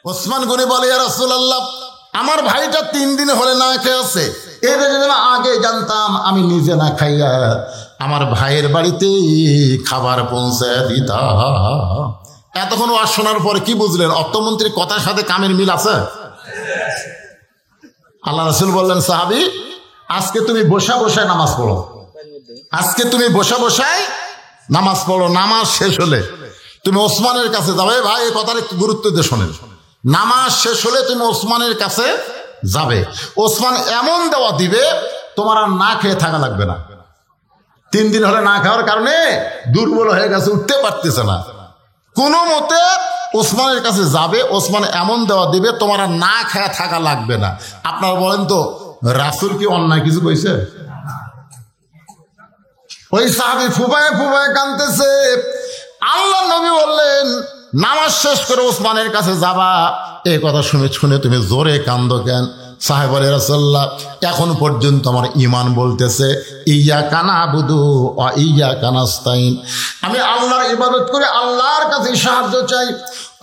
ওসমান গনি বলে, ইয়া রাসূলুল্লাহ, আমার ভাইটা 3 দিন হলে না খেয়ে আছে, এর যদি আগে জানতাম আমি নিজে না খাইয়া আমার ভাইয়ের বাড়িতে খাবার পৌঁছে দিতাম। এতক্ষণ ওয়াজ শোনার পরে কি বুঝলেন? অর্থমন্ত্রীর কথার সাথে কামের মিল আছে? আল্লাহ রাসূল বললেন, সাহাবী, আজকে তুমি বসা বসায় নামাজ পড়ো, আজকে তুমি বসা বসায় নামাজ পড়ো। নামাজ শেষ হলে তুমি ওসমানের কাছে যাবে। ভাই এই কথার একটু গুরুত্ব দিয়ে শোনেন। নামাজ শেষ হলে তুমি ওসমানের কাছে যাবে, ওসমান এমন দেওয়া দিবে তোমার আর না খেয়ে থাকা লাগবে না। 3 দিন হলে না খাওয়ার কারণে দুর্বল হয়ে গেছে, উঠতে পারতেছে না, কোনো মতে ওসমানের কাছে যাবে, ওসমান এমন দেওয়া দিবে তোমার আর না খেয়ে থাকা লাগবে না। আপনারা বলেন তো, রাসূল কি অন্যায় কিছু কইছে? ওই সাহাবী ফুবায় ফুবায় কাঁদতেছে। আল্লাহ নবী বললেন, নামাজ শেষ করে ওসমানের কাছে যাবা। এই কথা শুনে তুমি জোরে কান্দো কেন? সাহেব বলে, রাসূলুল্লাহ, এখন পর্যন্ত আমার ঈমান বলতেছে ইয়্যাকা না'বুদু ওয়া ইয়্যাকা নাস্তাইন, আমি আল্লাহর ইবাদত করে আল্লাহর কাছে সাহায্য চাই।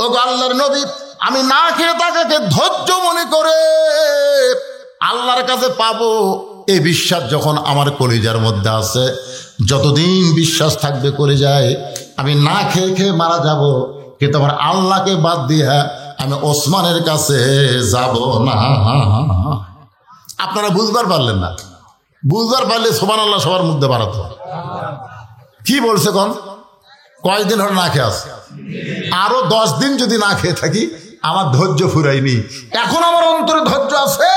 ওগো আল্লাহর নবী, আমি না খেয়ে তাকে ধৈর্য মনে করে আল্লাহর কাছে পাবো, এই বিশ্বাস যখন আমার কলিজার মধ্যে আছে, যতদিন বিশ্বাস থাকবে কলিজায়, আমি না খেয়ে খেয়ে মারা যাব, কিন্তু আমার আল্লাহকে বাদ দিয়ে আমি ওসমানের কাছে যাব না। আপনারা বুঝবার পারলেন না? বুঝবার পারলে সুবহানাল্লাহ সবার মধ্যে বাড়াতো। কি বলছে কোন? কয়দিন হলো না খেয়ে আছে? আরো 10 দিন যদি না খেয়ে থাকি আমার ধৈর্য ফুরায়নি। এখন আমার অন্তরে ধৈর্য আছে।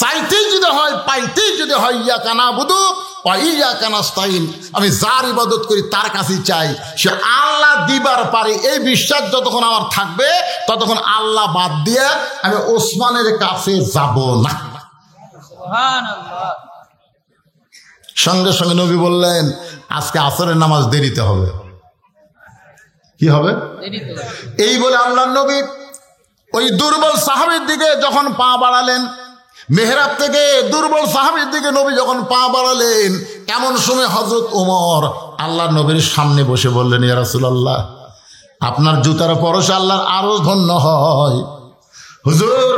চাইতেই যদি হয়, পাইতেই যদি হয়, ইয়্যাকা না'বুদু ওয়া ইয়্যাকা নাস্তাইন, আমি যার ইবাদত করি তার কাছেই চাই, সে আল্লাহ দিবার পারে, এই বিশ্বাস যতক্ষণ আমার থাকবে ততক্ষণ আল্লাহ বাদ দিয়ে আমি ওসমানের কাছে যাব না। সঙ্গে সঙ্গে নবী বললেন, আজকে আসরের নামাজ দেরিতে হবে। কি হবে? এই বলে আল্লাহর নবী ওই দুর্বল সাহাবীর দিকে যখন পা বাড়ালেন, মেহরাব থেকে দুর্বল সাহাবীর দিকে নবী যখন পা বাড়ালেন, এমন সময় হযরত ওমর আল্লাহর নবীর সামনে বসে বললেন, ইয়া রাসূলুল্লাহ, আপনার জুতার পরশে আল্লাহর আরো ধন্য হয়। হুজুর,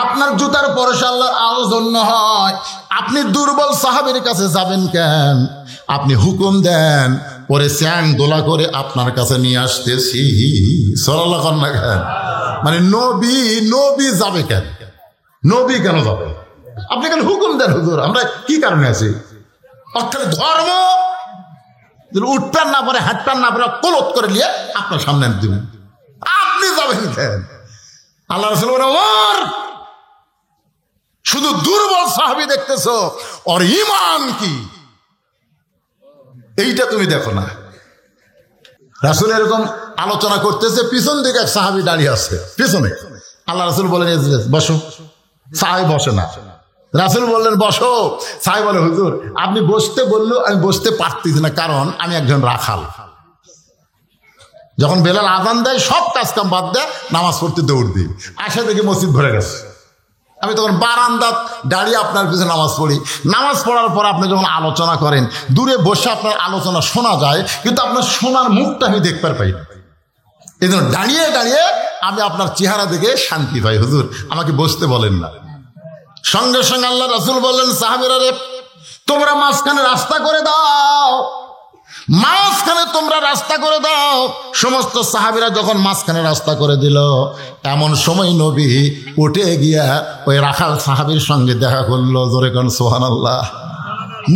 আপনার জুতার পরশে আল্লাহর আরো ধন্য হয়, আপনি দুর্বল সাহাবীর কাছে যাবেন কেন? আপনি হুকুম দেন, পরে চ্যাং দোলা করে আপনার কাছে নিয়ে আসতেছি। সাল্লাল্লাহু আলাইহি ওয়াসাল্লাম। মানে নবী যাবে কেন? নবী কেন যাবে? আপনি কেন হুকুম দেন? হুজুর, আমরা কি কারণে আছি? অর্থাৎ ধর্ম উঠতেন না পারে, হাঁটতেন না পারে, কলত করে নিয়ে আপনার সামনে দিবেন, আপনি যাবেন কেন? আল্লাহ রাসূল বলেন, ওমর, শুধু দুর্বল সাহাবী দেখতেছ, ওর ঈমান কি এইটা তুমি দেখো না। রাসূল এরকম আলোচনা করতেছে, পিছন দিকে এক সাহাবী দাঁড়িয়ে আছে পিছনে। আল্লাহ রাসূল বলেন, বসো। সাহাবী বসে না। রাসূল বললেন, বসো। সাহাবী বলে, হুজুর, আপনি বসতে বললেও আমি বসতে পারতেছি না, কারণ আমি একজন রাখাল। যখন বেলাল আযান দেয় সব কাজ কাম বাদ দেয়, নামাজ পড়তে দৌড় দিই, আসা দেখি মসজিদ ভরে গেছে। আমি তখন বারান্দাত দাঁড়িয়ে আপনার পিছনে নামাজ পড়ি। নামাজ পড়ার পর আপনি যখন আলোচনা করেন, দূরে বসে আপনার আলোচনা শোনা যায়, কিন্তু আপনার শোনার মুখটা আমি দেখতে পাই না। এই জন্য দাঁড়িয়ে দাঁড়িয়ে আমি আপনার চেহারা দেখে শান্তি পাই। হুজুর, আমাকে বসতে বলেন না। সঙ্গে সঙ্গে আল্লাহ রাসূল বললেন, সাহাবীরা রে, তোমরা মাঝখানে রাস্তা করে দাও, মাঝখানে তোমরা রাস্তা করে দাও। সমস্ত সাহাবীরা যখন মাঝখানে রাস্তা করে দিল, এমন সময় নবী উঠে গিয়া ওই রাখাল সাহাবীর সঙ্গে দেখা করলো। জোরে কোন সুবহানাল্লাহ।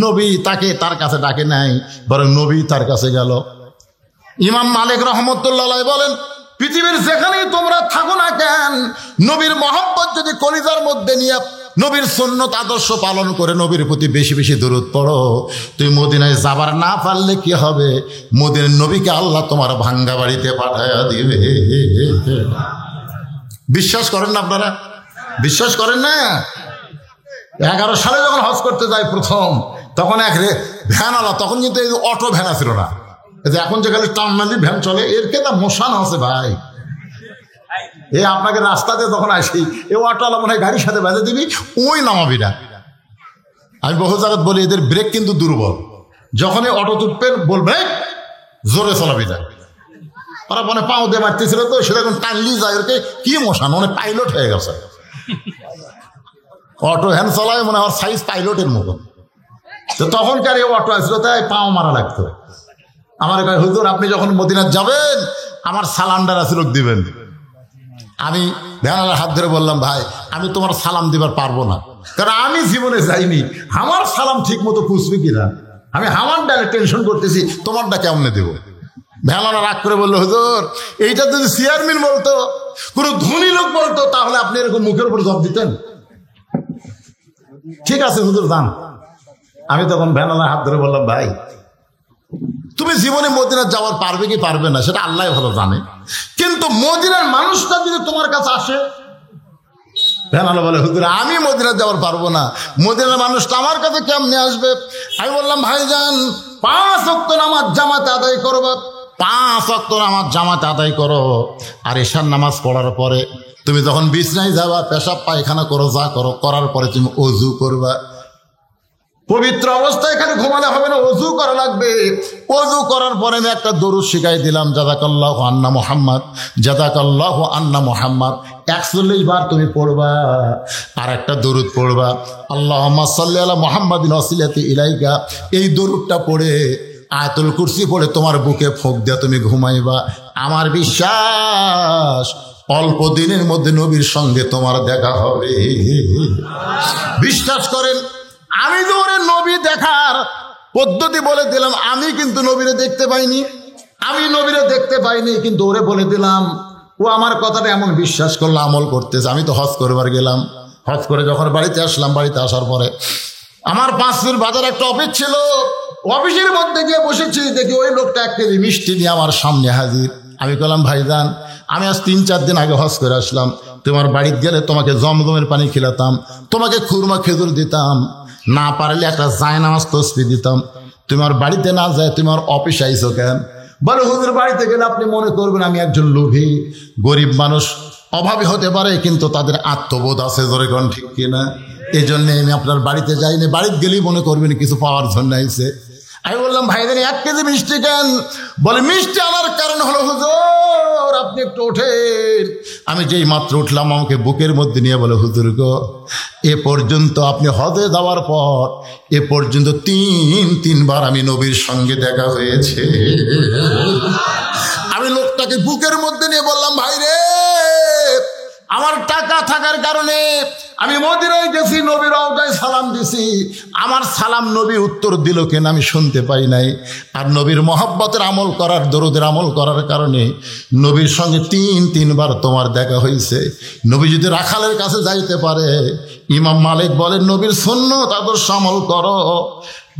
নবী তাকে তার কাছে ডাকে নাই, বরং নবী তার কাছে গেল। ইমাম মালিক রাহমাতুল্লাহ আলাইহি বলেন, পৃথিবীর যেখানেই তোমরা থাকো না কেন, নবীর মহব্বত যদি কলিজার মধ্যে নিয়ে নবীর সুন্নত আদর্শ পালন করে নবীর প্রতি বেশি বেশি দরুদ পড়ো, তুমি মদিনায় যাবার না পারলে কি হবে? মদিনার নবীকে আল্লাহ তোমার ভাঙ্গা বাড়িতে পাঠায়া দিবে। বিশ্বাস করেন না আপনারা? বিশ্বাস করেন না? 11 সালে যখন হজ করতে যাই প্রথম, তখন এক ভ্যানওয়ালা, তখন কিন্তু এই অটো ভ্যান ছিল না, এখন যে খালি টার্মিনালি ভ্যান চলে, এর কে তা মশান আছে ভাই। এ আপনাকে রাস্তাতে তখন আসি, এ অটোওয়ালা মনে হয় গাড়ির সাথে বেঁধে দিবি, ওই নামাবি না। আমি বহু জায়গায় বলি, এদের ব্রেক কিন্তু দুর্বল। যখনই অটো তুটবেন বলবে জোরে চালাবি না, ওরা মনে পাও দিয়ে মারতেছিল তো, সেটা এখন টানলি যায় ওকে কি মশান, অনেক পাইলট হয়ে গেছে। অটো হ্যান্ড চলায় মনে হয় সাইজ পাইলটের মতন। তো তখনকার এই অটো আসলো, তাই পাও মারা লাগতো। আমার কয় হুজুর আপনি যখন মদিনা যাবেন আমার সালামটা রাসূলক দিবেন। আমি ভ্যানালার হাত ধরে বললাম, ভাই আমি তোমার সালাম দিবার পারবো না, কারণ আমি জীবনে যাইনি, আমার সালাম ঠিক মতো পুষবে কিনা, আমি আমার ডালে টেনশন করতেছি, তোমারটা কেমনে দেবো। ভ্যানালা রাগ করে বললো, হুজুর এইটা যদি চেয়ারম্যান বলতো, কোনো ধনী লোক বলতো, তাহলে আপনি এরকম মুখের উপর জব দিতেন। ঠিক আছে হুজুর যান। আমি তখন ভ্যানালার হাত ধরে বললাম, ভাই তুমি জীবনে মদিনা যাওয়ার পারবে কি পারবে না সেটা আল্লাহ ভালো জানে, কিন্তু মদিনার মানুষটা যদি তোমার কাছে আসে। ভ্যানালা বলে, হুজুর আমি মদিনা যাওয়ার পারবো না, মদিনার মানুষটা আমার কাছে কেমনে আসবে। আমি বললাম, ভাইজান 5 ওয়াক্ত নামাজ জামাতে আদায় করবে, 5 ওয়াক্ত নামাজ জামাতে আদায় করো, আর এশার নামাজ পড়ার পরে তুমি যখন বিছনায় যাবা, পেশাব পায়খানা করো, যা করো, করার পরে তুমি ওযু করবা। পবিত্র অবস্থায় এখানে ঘুমালে হবে না, ওযু করা লাগবে। ওযু করার পরে আমি একটা দরুদ শিখাই দিলাম, জাযাকাল্লাহু আন্না মুহাম্মদ, জাযাকাল্লাহু আন্না মুহাম্মদ 41 বার তুমি পড়বা। আর একটা দরুদ পড়বা, আল্লাহুম্মা সাল্লি আলা মুহাম্মাদিন ওয়াসিলাতি ইলাইকা। এই দরুদটা পড়ে আয়াতুল কুরসি পড়ে তোমার বুকে ফোঁক দিয়া তুমি ঘুমাইবা। আমার বিশ্বাস অল্প দিনের মধ্যে নবীর সঙ্গে তোমার দেখা হবে। বিশ্বাস করেন, আমি তো ওরে নবী দেখার পদ্ধতি বলে দিলাম, আমি কিন্তু নবীরে দেখতে পাইনি, আমি নবীরে দেখতে পাইনি, কিন্তু ওরে বলে দিলাম। ও আমার কথাটা এমন বিশ্বাস করলো, আমল করতেছে। আমি তো হজ করবার গেলাম, হজ করে যখন বাড়িতে আসলাম, বাড়িতে আসার পরে আমার 5 মিনিট বাজার একটা অফিস ছিল, অফিসের মধ্যে গিয়ে বসেছি, দেখি ওই লোকটা 1 কেজি মিষ্টি নিয়ে আমার সামনে হাজির। আমি বললাম, ভাইজান আমি আজ 3-4 দিন আগে হজ করে আসলাম, তোমার বাড়িতে গেলে তোমাকে জমজমের পানি খিলাতাম, তোমাকে খুরমা খেজুর দিতাম, না পারলে একটা জায়নামাজ তসবিহ দিতাম, তোমার বাড়িতে না যায় তোমার অফিসে আইছো কেন? বলে, হুজুর বাড়িতে গেলে আপনি মনে করবেন আমি একজন লোভী। গরিব মানুষ অভাবী হতে পারে, কিন্তু তাদের আত্মবোধ আছে, জোরে কোন ঠিক কিনা? এই জন্যে আমি আপনার বাড়িতে যাইনি, বাড়িতে গেলেই মনে করবেন কিছু পাওয়ার জন্য আইছে। আমি বললাম, ভাইজান 1 কেজি মিষ্টি কেন? বলে, মিষ্টি আনার কারণ হলো হুজুর আপনি একটু ওঠেন। আমি যেই মাত্র উঠলাম, আমাকে বুকের মধ্যে নিয়ে বলে, হুজুর গো, এ পর্যন্ত আপনি হজে যাওয়ার পর এ পর্যন্ত 3 বার আমি নবীর সঙ্গে দেখা হয়েছে। আমি লোকটাকে বুকের মধ্যে নিয়ে বললাম, ভাই রে, আমার টাকা থাকার কারণে আমি মদিনায় গেছি, নবীর রওজায় সালাম দিছি, আমার সালাম নবী উত্তর দিল কেন আমি শুনতে পাই নাই। আর নবীর মহব্বতের আমল করার, দরুদের আমল করার কারণে নবীর সঙ্গে 3 বার তোমার দেখা হয়েছে। নবী যদি রাখালের কাছে যাইতে পারে, ইমাম মালিক বলেন নবীর সুন্নত আদর্শ আমল করো,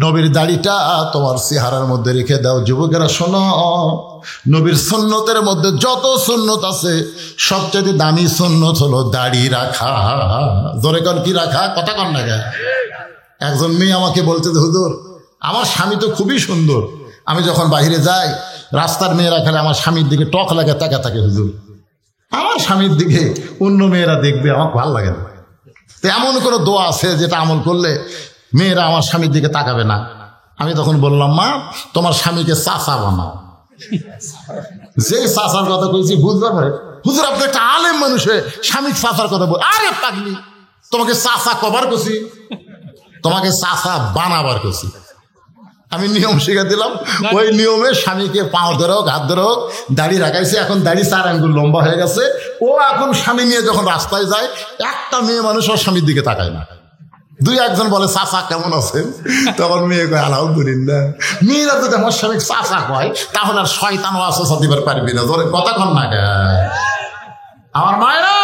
নবীর দাড়িটা তোমার চেহারার মধ্যে রেখে দাও। যুবকেরা শোনো, নবীর সুন্নতের মধ্যে যত সুন্নত আছে সবচেয়ে দামি সুন্নত হলো দাড়ি রাখা। জোরে কর, কি রাখা? কথা কন না। একজন মেয়ে আমাকে বলতে, হুজুর আমার স্বামী তো খুবই সুন্দর, আমি যখন বাইরে যাই রাস্তার মেয়েরা খালি আমার স্বামীর দিকে টক লাগে তাকা থাকে। হুজুর আমার স্বামীর দিকে অন্য মেয়েরা দেখবে, আমার ভালো লাগে না। তো এমন কোনো দোয়া আছে যেটা আমল করলে মেয়েরা আমার স্বামীর দিকে তাকাবে না? আমি তখন বললাম, মা তোমার স্বামীকে চাচা বানাও। যেই চাচার কথা কইছি বুঝবার পরে, হুজুর আপনি একটা আলেম মানুষে স্বামীর চাচার কথা বল। আরে পাগলি, তোমাকে চাচা কবার করছি, তোমাকে চাচা বানাবার করছি। আমি নিয়ম শিখে দিলাম, ওই নিয়মে স্বামীকে পাও ধরে হোক, হাত ধরে হোক দাড়ি রাখাইছে। এখন দাড়ি 4 আঙ্গুল লম্বা হয়ে গেছে। ও এখন স্বামী নিয়ে যখন রাস্তায় যায়, একটা মেয়ে মানুষ ওর স্বামীর দিকে তাকায় না। 2-1 বলে, চাচা কেমন আছেন? তখন মেয়ে কয়, আলহামদুলিল্লাহ। মেয়েরা যদি আমার স্বামী চাচা কয়, তাহলে আর শয়তান ওয়াসওয়াসা দিবার পারবি না। ধরে কথা কন না। আমার মায়েরা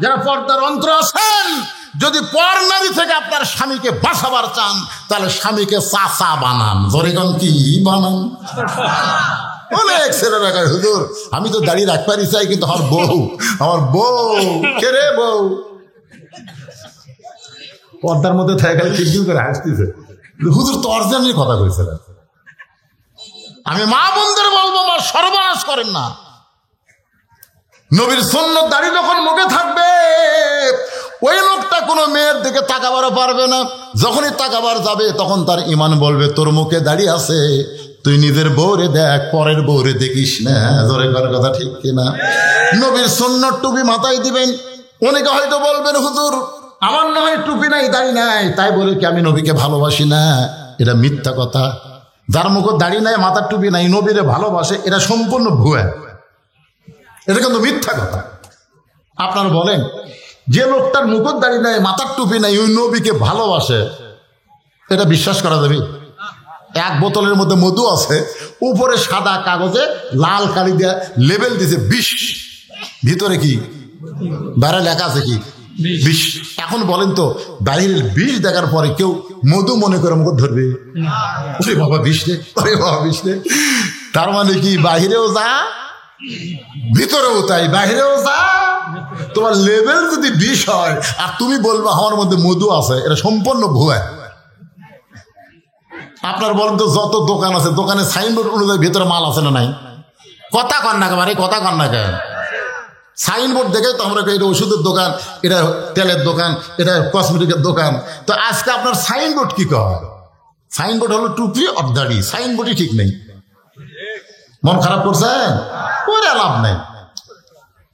যারা পর্দার অন্তর আছেন, যদি পর নারী থেকে আপনার স্বামীকে বাঁচাবার চান, তাহলে স্বামীকে চাচা বানান। ধরে কন, কি বানান? অনেক ছেলেরা কয়, হুজুর আমি তো দাঁড়িয়ে রাখবারই চাই, কিন্তু আমার বউ কে রে? বউ পর্দার মধ্যে থেকে গেলে কিরকির করে হাসতেছে। হুজুর তো অরিজিনালি কথা কইছে। আমি মা বোনদের বলবো, মা সর্বনাশ করেন না। নবীর সুন্নত দাড়ি যখন মুখে থাকবে, ওই লোকটা কোনো মেয়ের দিকে তাকাবারও পারবে না। যখনই তাকাবার যাবে তখন তার ইমান বলবে, তোর মুখে দাড়ি আছে, তুই নিজের বউরে দেখ, পরের বউরে দেখিস না। জোরে করার কথা ঠিক কিনা? নবীর সুন্নত টুপি মাথায় দিবেন। অনেকে হয়তো বলবেন, হুজুর আমার না হয় টুপি নাই, দাড়ি নাই, তাই বলে কি আমি নবীকে ভালোবাসি না? এটা মিথ্যা কথা। যার মুখ দাড়ি নাই, মাথার টুপি নাই, নবীরে ভালোবাসে, এটা সম্পূর্ণ ভুয়া। এটা কিন্তু মিথ্যা কথা। আপনারা বলেন, যে লোকটার মুখর দাড়ি নাই, মাথার টুপি নাই, ওই নবীকে ভালোবাসে, এটা বিশ্বাস করা যাবে? এক বোতলের মধ্যে মধু আছে, উপরে সাদা কাগজে লাল কালি দিয়ে লেবেল দিয়েছে 20, ভিতরে কি বাইরে লেখা আছে কি 20। এখন বলেন তো, বাইরের 20 দেখার পরে কেউ মধু মনে করে মুখ ধরবে? ওরে বাবা 20 রে, ওরে বাবা 20 রে। তার মানে কি বাহিরেও যা, ভিতরেও তাই, বাহিরেও যা। তোমার লেভেল যদি 20 হয় আর তুমি বলবো আমার মধ্যে মধু আছে, এটা সম্পূর্ণ ভুয়া। আপনার বলেন তো, যত দোকান আছে, দোকানে সাইনবোর্ড অনুযায়ী ভিতরে মাল আছে না নাই? কথা কন না কেন, কথা কন না কেন? সাইনবোর্ড দেখে তো আমরা এটা ওষুধের দোকান, এটা তেলের দোকান, এটা কসমেটিকের দোকান। তো আজকে আপনার সাইনবোর্ড কি কয়? সাইনবোর্ড হলো টুপি আর দাড়ি, সাইনবোর্ডই ঠিক নেই। মন খারাপ করছেন? ওরে লাভ নাই।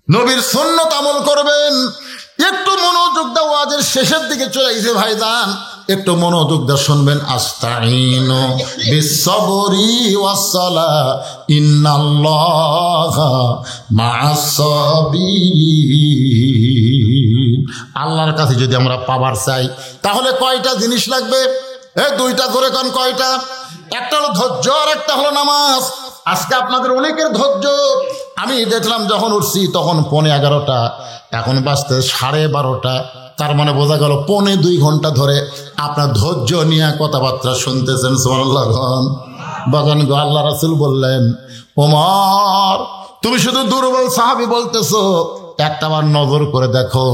নবীর সুন্নত আমল করবেন। একটু মনোযোগ দাও, ওয়াজের শেষের দিকে চলে এসে ভাইজান, একটু মনোযোগ দিয়ে শুনবেন। আস্তাইনু বিসসবরি ওয়াসসালাহ ইন্নাল্লাহা মা'আস সাবিরিন। আল্লাহর কাছে যদি আমরা পাবার চাই তাহলে কয়টা জিনিস লাগবে? এই দুইটা ধরে কোন কয়টা? একটা হলো ধৈর্য আর একটা হলো নামাজ। আজকে আপনাদের অনেকের ধৈর্য, আমি দেখলাম যখন উঠছি তখন 11:15, এখন বাজতে 12:30। তার মানে বোঝা গেল 1.25 ঘন্টা ধরে আপনার ধৈর্য নিয়ে কথাবার্তা শুনতেছেন। সুবহানাল্লাহ। বাজান গো, আল্লাহ রাসূল বললেন, ওমর তুমি শুধু দুর্বল সাহাবী বলতেছো, একটাবার নজর করে দেখো,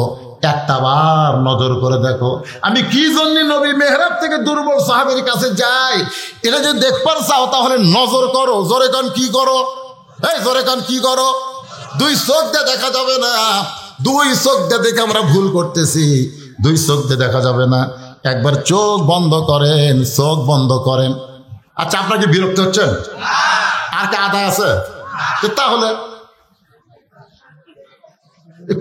একটাবার নজর করে দেখো আমি কি জন্য নবী মেহরাব থেকে দুর্বল সাহাবীর কাছে যাই। এটা যদি দেখবার চাও তাহলে নজর করো। জোরে কান কি করো? এই জোরে কান কি করো? 2 চোখ দিয়ে দেখা যাবে না। 2 চোখ দিয়ে দেখে আমরা ভুল করতেছি। 2 চোখ দিয়ে দেখা যাবে না। একবার চোখ বন্ধ করেন, চোখ বন্ধ করেন। আচ্ছা, আপনাকে বিরক্ত হচ্ছেন? আর কি আদায় আছে? তাহলে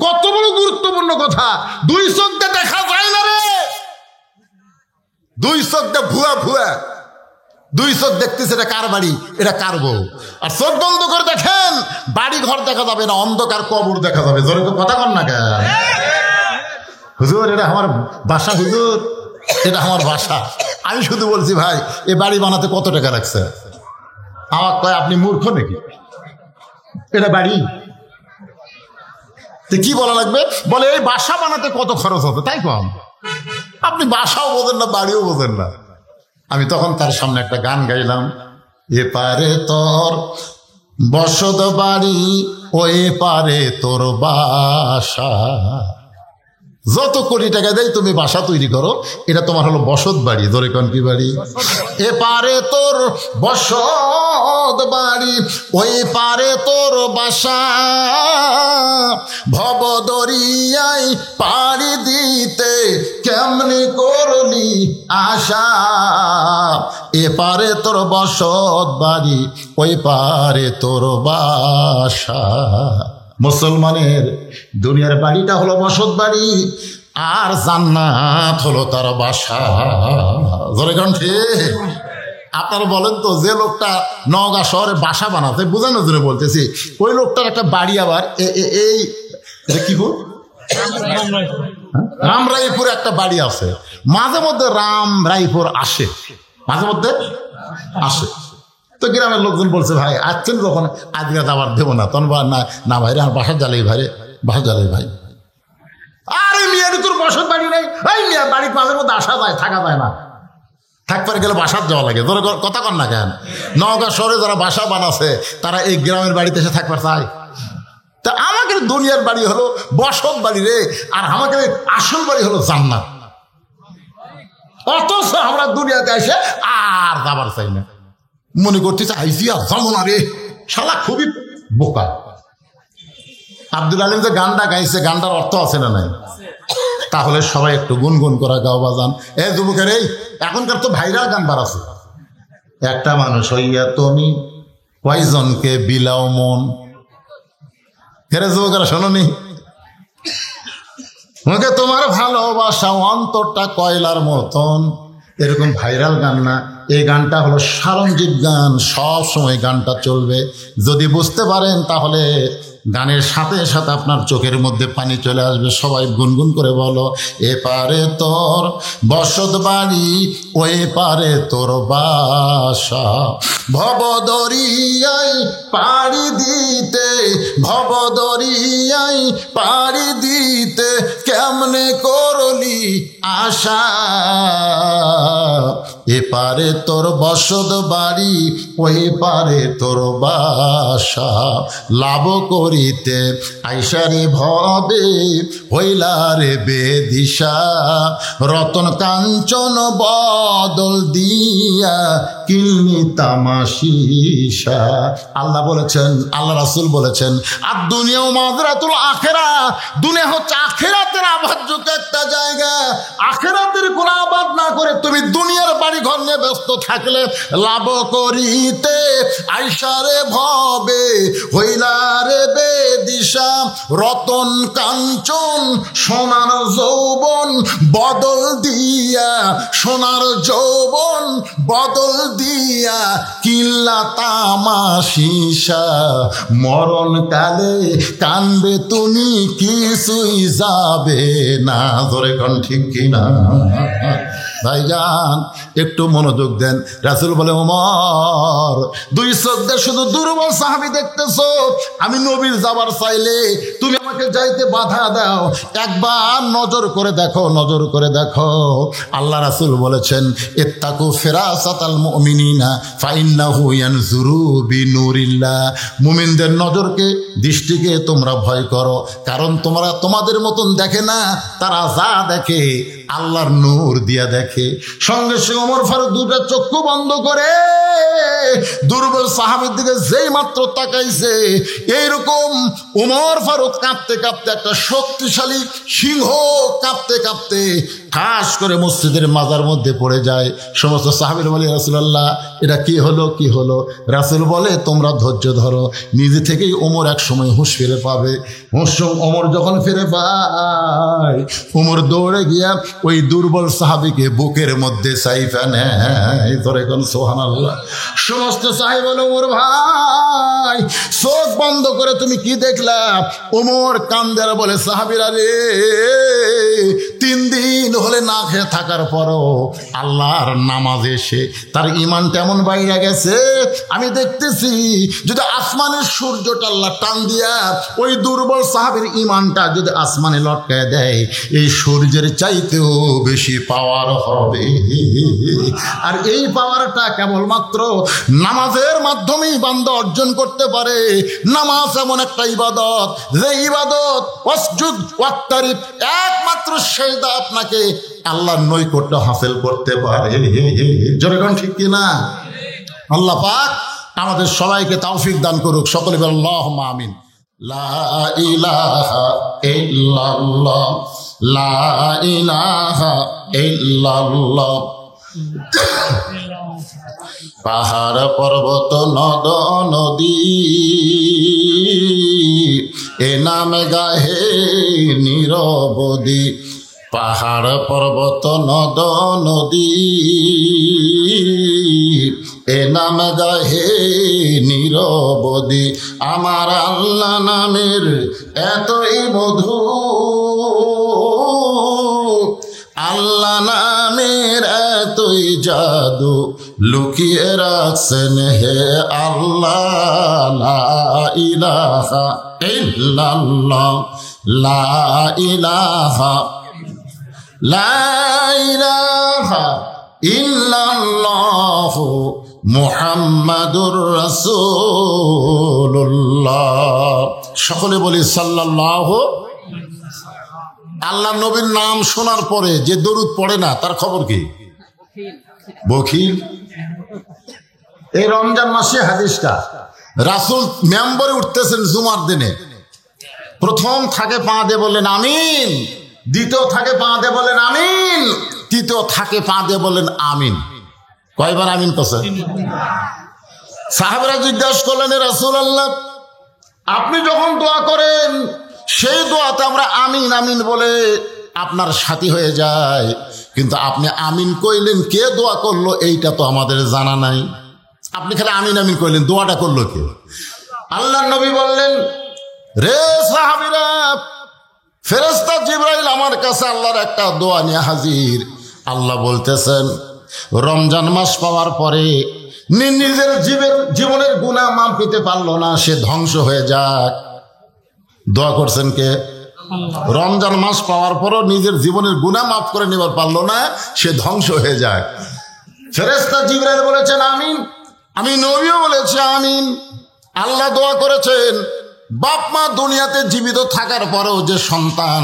কত বড় গুরুত্বপূর্ণ কথা। 2 চোখ দিয়ে দেখা যায় না রে। 2 চোখ দিয়ে ভুয়া ভুয়া। 2 চোখ দেখতেছে এটা কার বাড়ি, এটা কার বউ। আর চোখ বন্ধ করে দেখেন, বাড়ি ঘর দেখা যাবে না, অন্ধকার কবর দেখা যাবে। জোরে তো কথা কন না কেন? হুজুর এটা আমার বাসা, হুজুর এটা আমার বাসা। আমি শুধু বলছি ভাই এ বাড়ি বানাতে কত টাকা লাগছে? আমার কয় আপনি মূর্খ নাকি? এটা বাড়ি কি বলা লাগবে? বলে এই বাসা বানাতে কত খরচ হবে, তাই কম। আপনি বাসাও বোঝেন না, বাড়িও বোঝেন না। আমি তখন তার সামনে একটা গান গাইলাম, এপারে তোর বসত বাড়ি, ওই পারে তোর বাসা। যত কোটি টাকা দেয় তুমি বাসা তৈরি করো, এটা তোমার হলো বসত বাড়ি। ধরে কোন কি বাড়ি? এপারে তোর বসত বাড়ি, ওই পারে তোর বাসা। ভব দরিয়ায় পাড়ি দিতে কেমনি করলি আশা। এপারে তোর বসত বাড়ি, ওই পারে তোর বাসা। মুসলমানের দুনিয়ার বাড়িটা হলো বসত বাড়ি, আর জান্নাত হলো তার বাসা। ধরে কণ্ঠে আপনারা বলেন তো, যে লোকটা নওগাঁ শহরে বাসা বানাতে, বোঝানোর জন্য বলতেছি, ওই লোকটার একটা বাড়ি আবার এই কি রামরাইপুর একটা বাড়ি আছে। মাঝে মধ্যে রামরাইপুর আসে, মাঝে মধ্যে আসে। তো গ্রামের লোকজন বলছে, ভাই আসছেন যখন আজকে আবার দেবো না। তখন না না ভাই রে, আমার বাসার জ্বালাই ভাই রে, বাসার জ্বালাই ভাই। আরে মিয়া তোর বসত বাড়ি নেই? এই মিয়া বাড়ির মাঝে মধ্যে আসা যায়, থাকা যায় না। থাকবার গেলে বাসার যাওয়া লাগে। ধরো কথা কন না কেন? নওগাঁ শহরে যারা বাসা বানাচ্ছে তারা এই গ্রামের বাড়িতে এসে থাকবার চায়। তা আমাদের দুনিয়ার বাড়ি হলো বসত বাড়ি রে, আর আমাদের আসল বাড়ি হলো জান্নাত। অথচ আমরা দুনিয়াতে এসে আর যাবার চাই না। মনে করতেছে আইসি আর যাবো না রে, শালা খুবই বোকা। আব্দুল আলিম যে গানটা গাইছে, গানটার অর্থ আছে না নাই? তাহলে সবাই একটু গুনগুন করা গাও বাজান। এ যুবকের, এই এখনকার তো ভাইরাল গান বাড়াছে। একটা মানুষ হইয়া তুমি কয়জনকে বিলাও মন। হেরে যুবকেরা শোনোনি? মুখে তোমার ভালোবাসা অন্তরটা কয়লার মতন, এরকম ভাইরাল গান না। এই গানটা হলো সারঞ্জিত গান, সব সময় গানটা চলবে। যদি বুঝতে পারেন তাহলে গানের সাথে সাথে আপনার চোখের মধ্যে পানি চলে আসবে। সবাই গুনগুন করে বলো, এপারে তোর বসত বাড়ি, ওই পারে তোর বাসা, ভবদরিয়ায় পাড়ি দিতে, ভবদরিয়ায় পাড়ি দিতে কেমনে করলি আশা, এপারে তোর বসত বাড়ি, ওই পারে তোর বাসা, লাভ করিতে আইসারে ভবে হইলারে বেদিশা, রতন কাঞ্চন বদল দিয়া কিলনি তামাশিসা। আল্লাহ বলেছেন, আল্লাহ রাসূল বলেছেন, আর দুনিয়াও মাযরাতুল আখিরা, দুনিয়া হচ্ছে আখিরাতের আবাদযোগ্য একটা জায়গা। আখিরাতের কোন আবাদ না করে তুমি দুনিয়ার বাড়ি ঘর নিয়ে ব্যস্ত থাকলে লাভ করিতে আইসারে ভবে হইলারে বেদিশা, রতন কাঞ্চন সোনার যৌবন বদল দিয়া, সোনার যৌবন বদল দিয়া কিল্লা তামাশিসা, মরণ কালে কানবে তুমি কিছুই যাবে না। ধরে কোন ঠিক কিনা ভাইজান? একটু মনোযোগ দেন। রাসূল বলে, ওমর দুই চোখ দিয়ে শুধু দুর্বল সাহাবী দেখতেছো, আমি নবীর যাবার চাইলে তুমি আমাকে যাইতে বাধা দাও, একবার নজর করে দেখো, নজর করে দেখো। আল্লাহ রাসূল বলেছেন, ইত্তাকু ফিরাসাতাল মুমিনিনা ফাইন্নাহু ইয়ানজুরু বিনুরিল্লাহ, মুমিনদের নজরকে, দৃষ্টিকে তোমরা ভয় করো, কারণ তোমরা তোমাদের মতন দেখে না, তারা যা দেখে আল্লাহর নূর দিয়া দেখে। সঙ্গে সঙ্গে ওমর ফারুক দুটো চক্ষু বন্ধ করে দুর্বল সাহাবীর দিকে যেই মাত্র তাকাইছে, এইরকম ওমর ফারুক কাঁপতে কাঁপতে, একটা শক্তিশালী সিংহ কাঁপতে কাঁপতে ঠাস করে মসজিদের মাজার মধ্যে পড়ে যায়। সমস্ত সাহাবীরা বলে, রাসূলুল্লাহ এটা কি হলো, কি হলো? রাসূল বলে, তোমরা ধৈর্য ধরো, নিজে থেকেই ওমর এক সময় হুঁশ ফিরে পাবে। ওমর যখন ফিরে পায়, ওমর দৌড়ে গিয়া ওই দুর্বল সাহাবীকে বুকের মধ্যে চাইফা নেয়। ধরে কোন সুবহানাল্লাহ। সমস্ত সাহাবী বলে, ওমর ভাই চোখ বন্ধ করে তুমি কি দেখলা? ওমর কান্দে আর বলে, সাহাবীরা রে, 3 দিন হলে না খেয়ে থাকার পরও আল্লাহর নামাজ এসে তার ইমানটা এমন বাইরে গেছে, আমি দেখতেছি যদি আসমানের সূর্যটা আল্লাহ টান দিয়া ওই দুর্বল সাহাবীর ইমানটা যদি আসমানে লটকায় দেয়, এই সূর্যের চাইতেও বেশি পাওয়ার হবে। আর এই পাওয়ারটা কেবলমাত্র নামাজের মাধ্যমেই বান্দা অর্জন করতে পারে। নামাজ এমন একটা ইবাদত, যে ইবাদত ওয়াসজুদ ওয়াক্তারিব, একমাত্র সেজদা আপনাকে আল্লাহর নৈকট্য হাসিল করতে পারে। যেরকম ঠিক কিনা? আল্লাহ পাক আমাদের সবাইকে তৌফিক দান করুক। সকলে বলেন আল্লাহুম্মা আমিন। লা ইলাহা ইল্লাল্লাহ, লা ইলাহা ইল্লাল্লাহ। পাহাড় পর্বত নদ নদী এ নামে গাহে নিরবধি, পাহাড় পর্বত নদ নদী এ নাম গাহে নিরবধি, আমার আল্লাহ নামের এতই মধু, আল্লাহ নামের এতই জাদু লুকিয়ে রাখছেন হে আল্লাহ। লা ইলাহা ইল্লাল্লাহ, লা ইলাহা, লা ইলাহা ইল্লাল্লাহ মুহাম্মাদুর রাসূলুল্লাহ। সকলে বলি সাল্লাল্লাহু। আল্লাহ নবীর নাম শোনার পরে যে দরুদ পড়ে না, তার খবর কি? বখিল। এই রমজান মাসে হাদিসটা, রাসূল মেম্বরে উঠতেছেন জুমার দিনে, প্রথম থাকে পা দিয়ে বললেন আমিন, দ্বিতীয় থাকে পা দিয়ে বললেন আমিন, তৃতীয় থাকে পা দিয়ে বললেন আমিন। কয়বার আমিন কছে? সাহাবারা জিজ্ঞাসা করলেন, রাসূলুল্লাহ আপনি যখন দোয়া করেন সেই দোয়াতে আমরা আমিন আমিন বলে আপনার সাথী হয়ে যায়, কিন্তু আপনি আমিন কইলেন কে দোয়া করলো এইটা তো আমাদের জানা নাই। আপনি খালি আমিন আমিন কইলেন, দোয়াটা করলো কে? আল্লাহর নবী বললেন, রে সাহাবীরা, ফেরেশতা জিবরাইল আমার কাছে আল্লাহর একটা দোয়া নিয়ে হাজির। আল্লাহ বলতেছেন রমজান মাস পাওয়ার পরে নিজের জীবনের গুনাহ মাপ দিতে পারলো না, সে ধ্বংস হয়ে যাক। দোয়া করছেন কে? রমজান মাস পাওয়ার পরও নিজের জীবনের গুনাহ মাফ করে নেবার পারলো না, সে ধ্বংস হয়ে যায়। ফেরেশতা জিবরাইল বলেছেন আমিন, আমি নবীও বলেছি আমিন। আল্লাহ দোয়া করেছেন বাপ মা দুনিয়াতে জীবিত থাকার পরেও যে সন্তান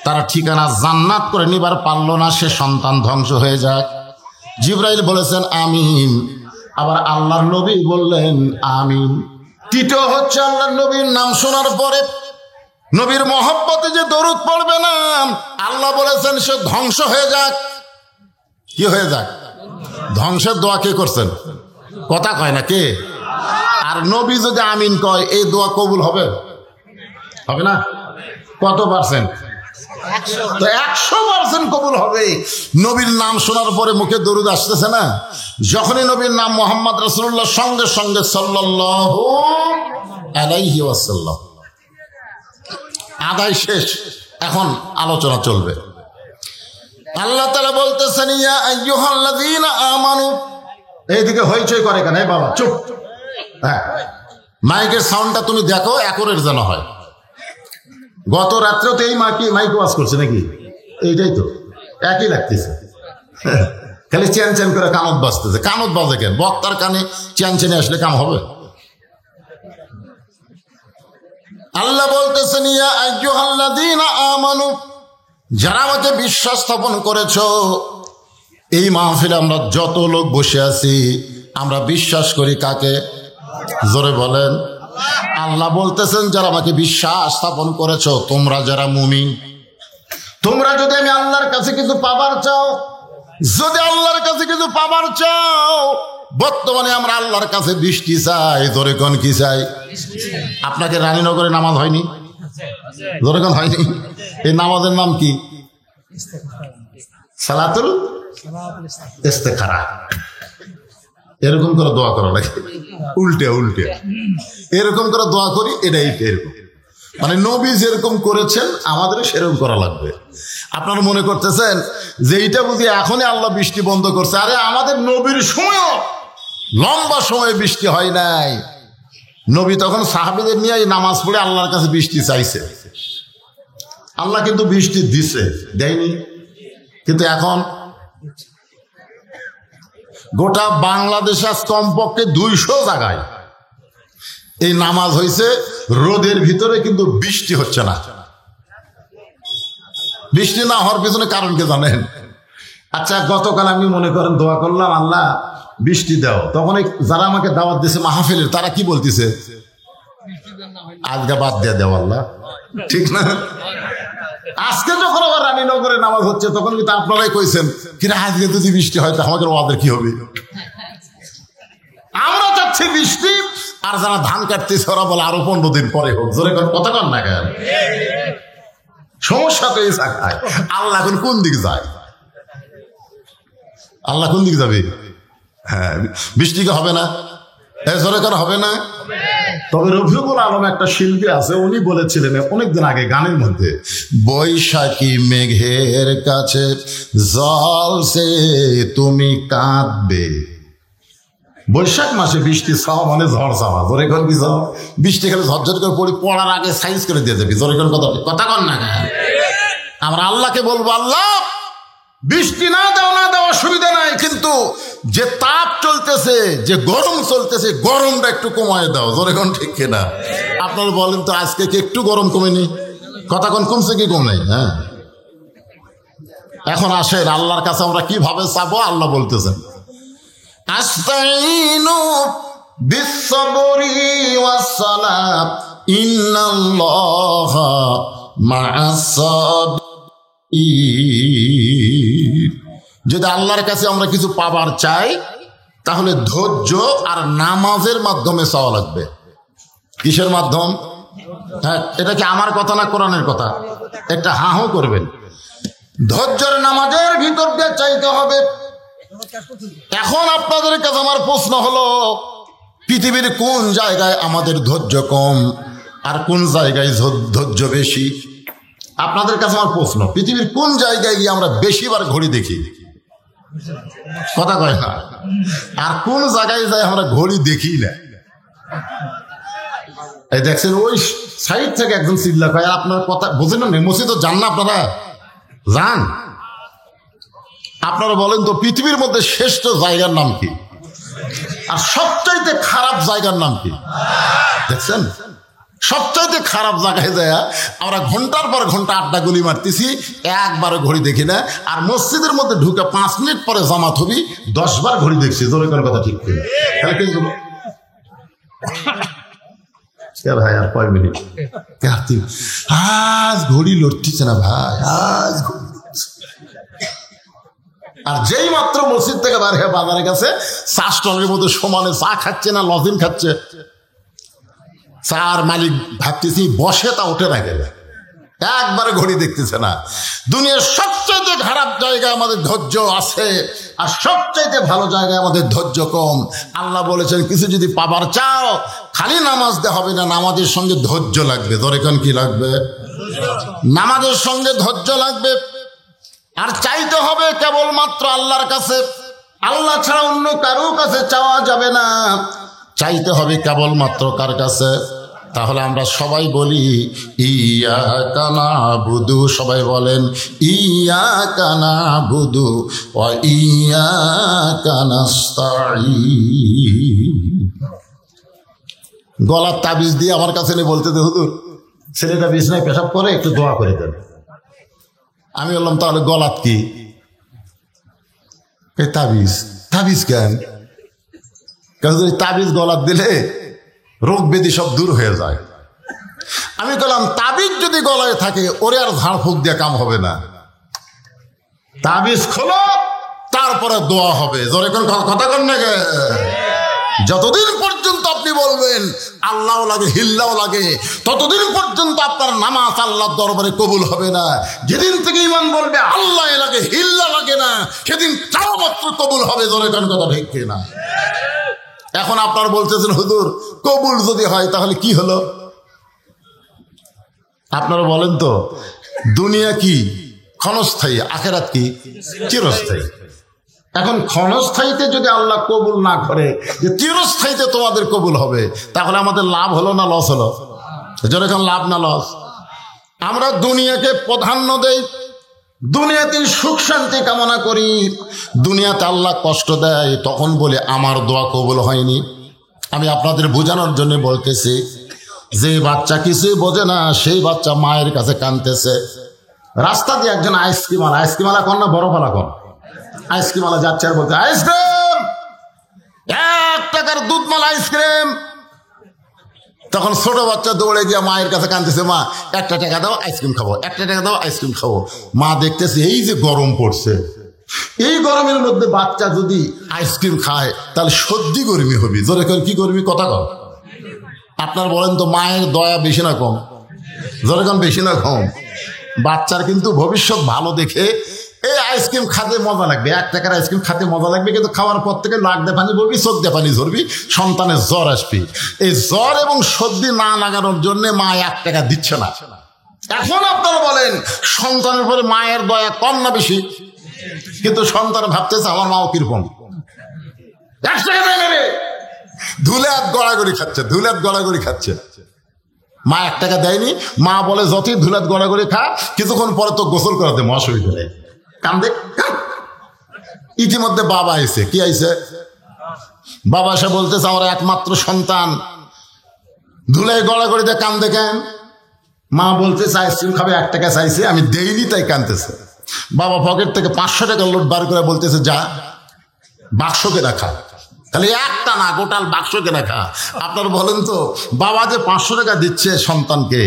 তারা ঠিকানা জান্নাত করে নিবার পারলো না, সে সন্তান ধ্বংস হয়ে যাক। জিবরাইল বলেছেন আমিন, আবার আল্লাহর নবী বললেন আমিন। তৃতীয় হচ্ছে আল্লাহর নবীর নাম শোনার পরে নবীর মহব্বতে যে দরুদ পড়বে না, আল্লাহ বলেছেন সে ধ্বংস হয়ে যাক। কি হয়ে যাক? ধ্বংসের দোয়া কে করছেন? কথা কয় না কে? আর নবী যদি আমিন কয় এই দোয়া কবুল হবে? হবে না? কত পার্সেন্ট? তো 100% কবুল হবে। নবীর নাম শোনার পরে মুখে দরুদ আসতেছে না, যখনই নবীর নাম মুহাম্মদ রাসূলুল্লাহ সঙ্গে সঙ্গে সাল্লাল্লাহু আলাইহি ওয়াসাল্লাম আদায় শেষ। এখন আলোচনা চলবে। আল্লাহ তাআলা বলতেছেন ইয়া আইয়ুহাল্লাযীনা আমানু, এইদিকে হইচই করে কেন? বাবা চুপ। হ্যাঁ, মাইকের সাউন্ডটা তুমি দেখো একরের যেন হয়। গত রাত্রেও তো এই মাইক ওয়াজ করছে নাকি? এইটাই তো একই লাগতেছে, খালি চ্যান চ্যান করে কানত বাজতেছে। কানত বাজে কেন? বক্তার কানে চ্যান চ্যানে আসলে কাম হবে? আল্লাহ বলতেছেন ইয়া আইয়ুহাল্লাযীনা আমানু, যারা আমাকে বিশ্বাস স্থাপন করেছো। এই মাহফিলে আমরা যত লোক বসে আছি আমরা বিশ্বাস করি কাকে? জোরে বলেন। আল্লাহ বলতেছেন যারা আমাকে বিশ্বাস স্থাপন করেছো, তোমরা যারা মুমিন, তোমরা যদি আমি আল্লাহর কাছে কিছু পাবার চাও, যদি আল্লাহর কাছে কিছু পাবার চাও, বর্তমানে আমরা আল্লাহর কাছে বৃষ্টি চাই। জোরে কোন কি চাই? আপনাকে রানীনগরে নামাজ হয়নি? জোরে কোন হয়নি? এই নামাজের নাম কি? সালাতুল ইস্তেখারা। এরকম করে দোয়া করা লাগে, উল্টে উল্টে এরকম করে দোয়া করি। এটাই এরকম, মানে নবী যেরকম করেছেন আমাদের সেরকম করা লাগবে। আপনারা মনে করতেছেন যে এইটা বুঝি এখনই আল্লাহ বৃষ্টি বন্ধ করছে। আরে আমাদের নবীর সময়ও লম্বা সময় বৃষ্টি হয় নাই। নবী তখন সাহাবীদের নিয়ে নামাজ পড়ে আল্লাহর কাছে বৃষ্টি চাইছে। আল্লাহ কিন্তু বৃষ্টি দিছে, দেয়নি? কিন্তু এখন গোটা বাংলাদেশে কমপক্ষে 200 জায়গায় এই নামাজ হয়েছে রোদের ভিতরে, কিন্তু বৃষ্টি হচ্ছে না। বৃষ্টি না হওয়ার পিছনে কারণ কে জানেন? আচ্ছা, গতকাল আমি মনে করেন দোয়া করলাম আল্লাহ বৃষ্টি দাও, তখন যারা আমাকে দাওয়াত দিয়েছে মাহফিলের তারা কি বলতেছে? আজকে বাদ দিয়ে দেও আল্লাহ, ঠিক না? আজকে যখন আবার রানীনগরে নামাজ হচ্ছে তখন কিন্তু আপনারাই কইছেন কিনা আজকে যদি বৃষ্টি হয় তো আমাদের ওয়াদের কি হবে? আমরা চাচ্ছি বৃষ্টি, আর যারা ধান কাটতেছে ওরা বলে আরো 15 দিন পরে হোক। জোরে কথা কন না কেন? সমস্যা তো এই জায়গায়। আল্লাহ এখন কোন দিকে যায়? আল্লাহ কোন দিকে যাবে? হ্যাঁ, বৃষ্টি কি হবে না? জোরে কেন হবে না? তবে রফিকুল আলম একটা শিল্পী আছে, উনি বলেছিলেন অনেকদিন আগে গানের মধ্যে, বৈশাখী মেঘের কাছে জলসে তুমি কাঁদবে। বৈশাখ মাসে বৃষ্টি ছাওয়া মানে ঝড় ছাওয়া। জোরে কোন কি ঝড়? বৃষ্টি খেলে ঝরঝর করে পড়ি, পড়ার আগে সাইজ করে দিয়ে যাবি। জোরে কোন কথা কন না। আমরা আল্লাহকে বলবো আল্লাহ বৃষ্টি না দাও, না দেওয়া অসুবিধা নাই, কিন্তু যে তাপ চলতেছে, যে গরম চলতেছে, গরমটা একটু কমায় দাও। জোরে কোন ঠিক কিনা? আপনারা বলেন তো আজকে কি একটু গরম কমেনি? কথা কোন কমছে কি কমে? হ্যাঁ, এখন আসেন আল্লাহর কাছে আমরা কিভাবে চাবো। আল্লাহ বলতেছেন আস্তাইনু বিসসবরি ওয়াসসালাত ইন্নাল্লাহা মা'আস-সাবিরিন। যদি আল্লাহর কাছে আমরা কিছু পাবার চাই তাহলে ধৈর্য আর নামাজের মাধ্যমে চাওয়া লাগবে। কিসের মাধ্যম? হ্যাঁ, এটা কি আমার কথা না কোরআনের কথা? একটা হাঁ করবেন। ধৈর্যের নামাজের ভিতর দিয়ে চাইতে হবে। এখন আপনাদের কাছে আমার প্রশ্ন হলো, পৃথিবীর কোন জায়গায় আমাদের ধৈর্য কম আর কোন জায়গায় ধৈর্য বেশি? আপনাদের কাছে আমার প্রশ্ন, পৃথিবীর কোন জায়গায় গিয়ে আমরা বেশিবার ঘড়ি দেখি? কথা কয় না। আর কোন জায়গায় যাই আমরা ঘড়ি দেখি না? এই দেখছেন, ওই সাইড থেকে একজন চিল্লা কয়, আপনার কথা বোঝেন না, মসজিদে যান না আপনারা? যান। আপনারা বলেন তো, পৃথিবীর মধ্যে শ্রেষ্ঠ জায়গার নাম কি? আর সবচাইতে খারাপ জায়গার নাম কি? দেখছেন, সবচাইতে খারাপ জায়গায় যায় আমরা ঘন্টার পর ঘন্টা আড্ডা গুলি মারতেছি, একবারও ঘড়ি দেখি না। আর মসজিদের মধ্যে ঢুকে 5 মিনিট পরে জামাত হবি, 10 বার ঘড়ি দেখছি। জোরে কোন কথা ঠিক কিনা? তাহলে কিন্তু ভাই আর কয় মিনিট, আজ ঘড়ি লড়তেছে না ভাই, আজ ঘড়ি। আর যেই মাত্র মসজিদ থেকে বার হয়ে বাজারে গেছে, চা স্টলের মধ্যে সমানে চা খাচ্ছে না লজিম খাচ্ছে, চার মালিক ভাবতেছি বসে, তা উঠে না গেলে একবারে ঘড়ি দেখতেছে না। দুনিয়ার সবচাইতে খারাপ জায়গায় আমাদের ধৈর্য আছে, আর সবচাইতে ভালো জায়গায় আমাদের ধৈর্য কম। আল্লাহ বলেছেন, কিছু যদি পাবার চাও, খালি নামাজ দে হবে না, নামাজের সঙ্গে ধৈর্য লাগবে। ধরে কোন কি লাগবে? নামাজের সঙ্গে ধৈর্য লাগবে। আর চাইতে হবে কেবলমাত্র আল্লাহর কাছে। আল্লাহ ছাড়া অন্য কারো কাছে চাওয়া যাবে না, চাইতে হবে কেবলমাত্র কার কাছে? তাহলে আমরা সবাই বলি ইয়াকা নাবুদু, সবাই বলেন ইয়াকা নাবুদু ওয়া ইয়াকা নাস্তাঈন। গলার তাবিজ দিয়ে আমার কাছে নিয়ে বলতে দে, হুজুর ছেলেটা বিছনায় পেশাব করে, একটু দোয়া করে দেন। আমি বললাম, তাহলে গলাত কি? তাবিজ। তাবিজ কেন? তাবিজ গলাত দিলে রোগ ব্যাধি সব দূর হয়ে যায়। আমি বললাম, তাবিজ যদি গলায় থাকে, ওরে আর ঝাড়ফুঁক দিয়ে কাম হবে না। তাবিজ খোলো, তারপরে দোয়া হবে। জোরে কোন কথা কন না? যতদিন পর্যন্ত আপনি বলবেন আল্লাহ লাগে হিল্লাও লাগে, ততদিন পর্যন্ত আপনার নামাজ আল্লাহর দরবারে কবুল হবে না। যেদিন থেকে ঈমান বলবে আল্লাহ লাগে হিল্লা লাগে না, সেদিন চাও মাত্র কবুল হবে। জোরে কোন কথা ঠিক কিনা? এখন আপনার বলতেছেন, হুজুর কবুল যদি হয় তাহলে কি হলো? আপনারা বলেন তো, দুনিয়া কি ক্ষণস্থায়ী, আখেরাত কি চিরস্থায়ী। এখন ক্ষণস্থায়ীতে যদি আল্লাহ কবুল না করে, যে চিরস্থায়ীতে তোমাদের কবুল হবে, তাহলে আমাদের লাভ হলো না লস হলো? যখন লাভ না লস? আমরা দুনিয়াকে প্রাধান্য দেই, দুনিয়াতে সুখ শান্তি কামনা করি, দুনিয়াতে আল্লাহ কষ্ট দেয়, তখন বলে আমার দোয়া কবুল হয়নি। আমি আপনাদের বোঝানোর জন্য বলতেছি, যে বাচ্চা কিছুই বোঝে না, সেই বাচ্চা মায়ের কাছে কাঁদতেছে। রাস্তা দিয়ে একজন আইসক্রিমওয়ালা কর না, বড় পালা কর, আইসক্রিমওয়ালা যাচ্ছে আর বলছে, আইসক্রিম, 1 টাকার দুধমালা আইসক্রিম। তখন ছোট বাচ্চা দৌড়ে গিয়ে মায়ের কাছে কাঁদতেছে, মা 1 টাকা দাও, আইসক্রিম খাবো, 1 টাকা দাও, আইসক্রিম খাবো। মা দেখতেছে এই যে গরম পড়ছে, এই গরমের মধ্যে বাচ্চা যদি আইসক্রিম খায় তাহলে সর্দি গরমি হবে। জোরে কি গরমি? কথা কর। আপনার বলেন তো, মায়ের দয়া বেশি না কম? জোরে কোন বেশি না কম? বাচ্চার কিন্তু ভবিষ্যৎ ভালো দেখে এই আইসক্রিম খাতে মজা লাগবে, 1 টাকার আইসক্রিম খাতে মজা লাগবে, কিন্তু খাওয়ার পর থেকে নাক দিয়ে পানি পড়বি, চোখ দিয়ে পানি ঝরবি, সন্তানের জ্বর আসবি। এই জ্বর এবং সর্দি না লাগানোর জন্য মা 1 টাকা দিচ্ছে না। এখন আপনারা বলেন, সন্তানের পরে মায়ের দয়া কম না বেশি? কিন্তু সন্তান ভাবতেছে আমার মাও কিরকম, 1 টাকা দেয় নেবে, ধুলে হাত গড়াগড়ি খাচ্ছে, ধুলে হাত গড়াগড়ি খাচ্ছে। মা 1 টাকা দেয়নি, মা বলে যতই ধুলাত গড়াগড়ি খা, কিছুক্ষণ পরে তো গোসল করাতে মহাশরীর করে কান্দে। ইতিমধ্যে বাবা আইছে। কি আইছে? বাবা এসে বলতেছে, আমার একমাত্র সন্তান ধুলাই গড়াগড়ি দিয়ে কান্দে কেন? মা বলতেছে আইসক্রিম খাবে, 1 টাকা চাইছে, আমি দেইনি তাই কান্দতেছে। বাবা পকেট থেকে 500 টাকার নোট বার করে বলতেছে, যা বাক্স কেনা খা। তাহলে একটা না, গোটাল বাক্স কেনা খা। আপনার বলেন তো, বাবা যে 500 টাকা দিচ্ছে সন্তানকে,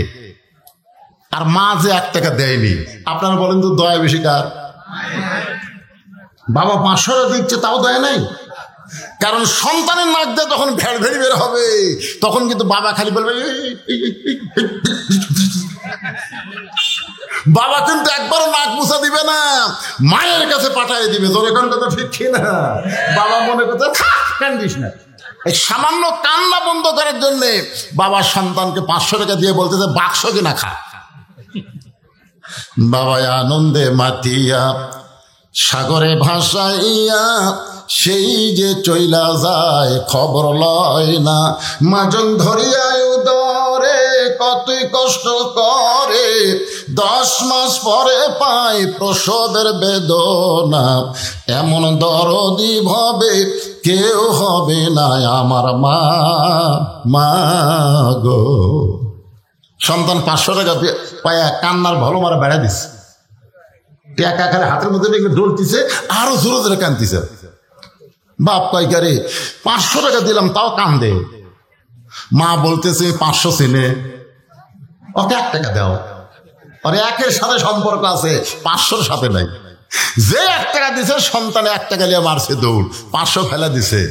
আর মা যে 1 টাকা দেয়নি, আপনারা বলেন তো দয়া বেশি কার? বাবা 500 টাকা দিচ্ছে, তাও দয়া নাই। কারণ সন্তানের নাক দিয়ে যখন ভেড় ভেড়ি বের হবে তখন কিন্তু বাবা খালি বলবে বাবা কিন্তু একবারও নাক মুছা দিবে না, মায়ের কাছে পাঠিয়ে দিবে। তোর এখন কথা ঠিক না? বাবা মনে করতে কান্দিস না। এই সামান্য কান্না বন্ধ করার জন্য বাবা সন্তানকে 500 টাকা দিয়ে বলতেছে বাক্স কিনা খা। বাবা আনন্দে মাতিয়া সাগরে ভাসাইয়া সেই যে চইলা যায় খবর লয় না। মাজন ধরিয়ায় উদরে কতই কষ্ট করে, 10 মাস পরে পায় প্রসবের বেদনা। এমন দরদি ভাবে কেউ হবে না আমার মা, মা গো। সন্তান 500 টাকা পায়া কান্নার ভালো মারা বেড়া দিচ্ছে, টাকা খালে হাতের মধ্যে ডলতিছে, আরো জোরে জোরে কান্দিছে। বাপ কয়কারে 500 টাকা দিলাম তাও কান্দে। মা বলতেছে 500 চেনে, ওকে 1 টাকা দাও। আর 1-এর সাথে সম্পর্ক আছে, 500-র সাথে নাই। যে 1 টাকা দিছে সন্তানে 1 টাকা নিয়ে মারছে দৌড়, 500 ফেলা দিছে।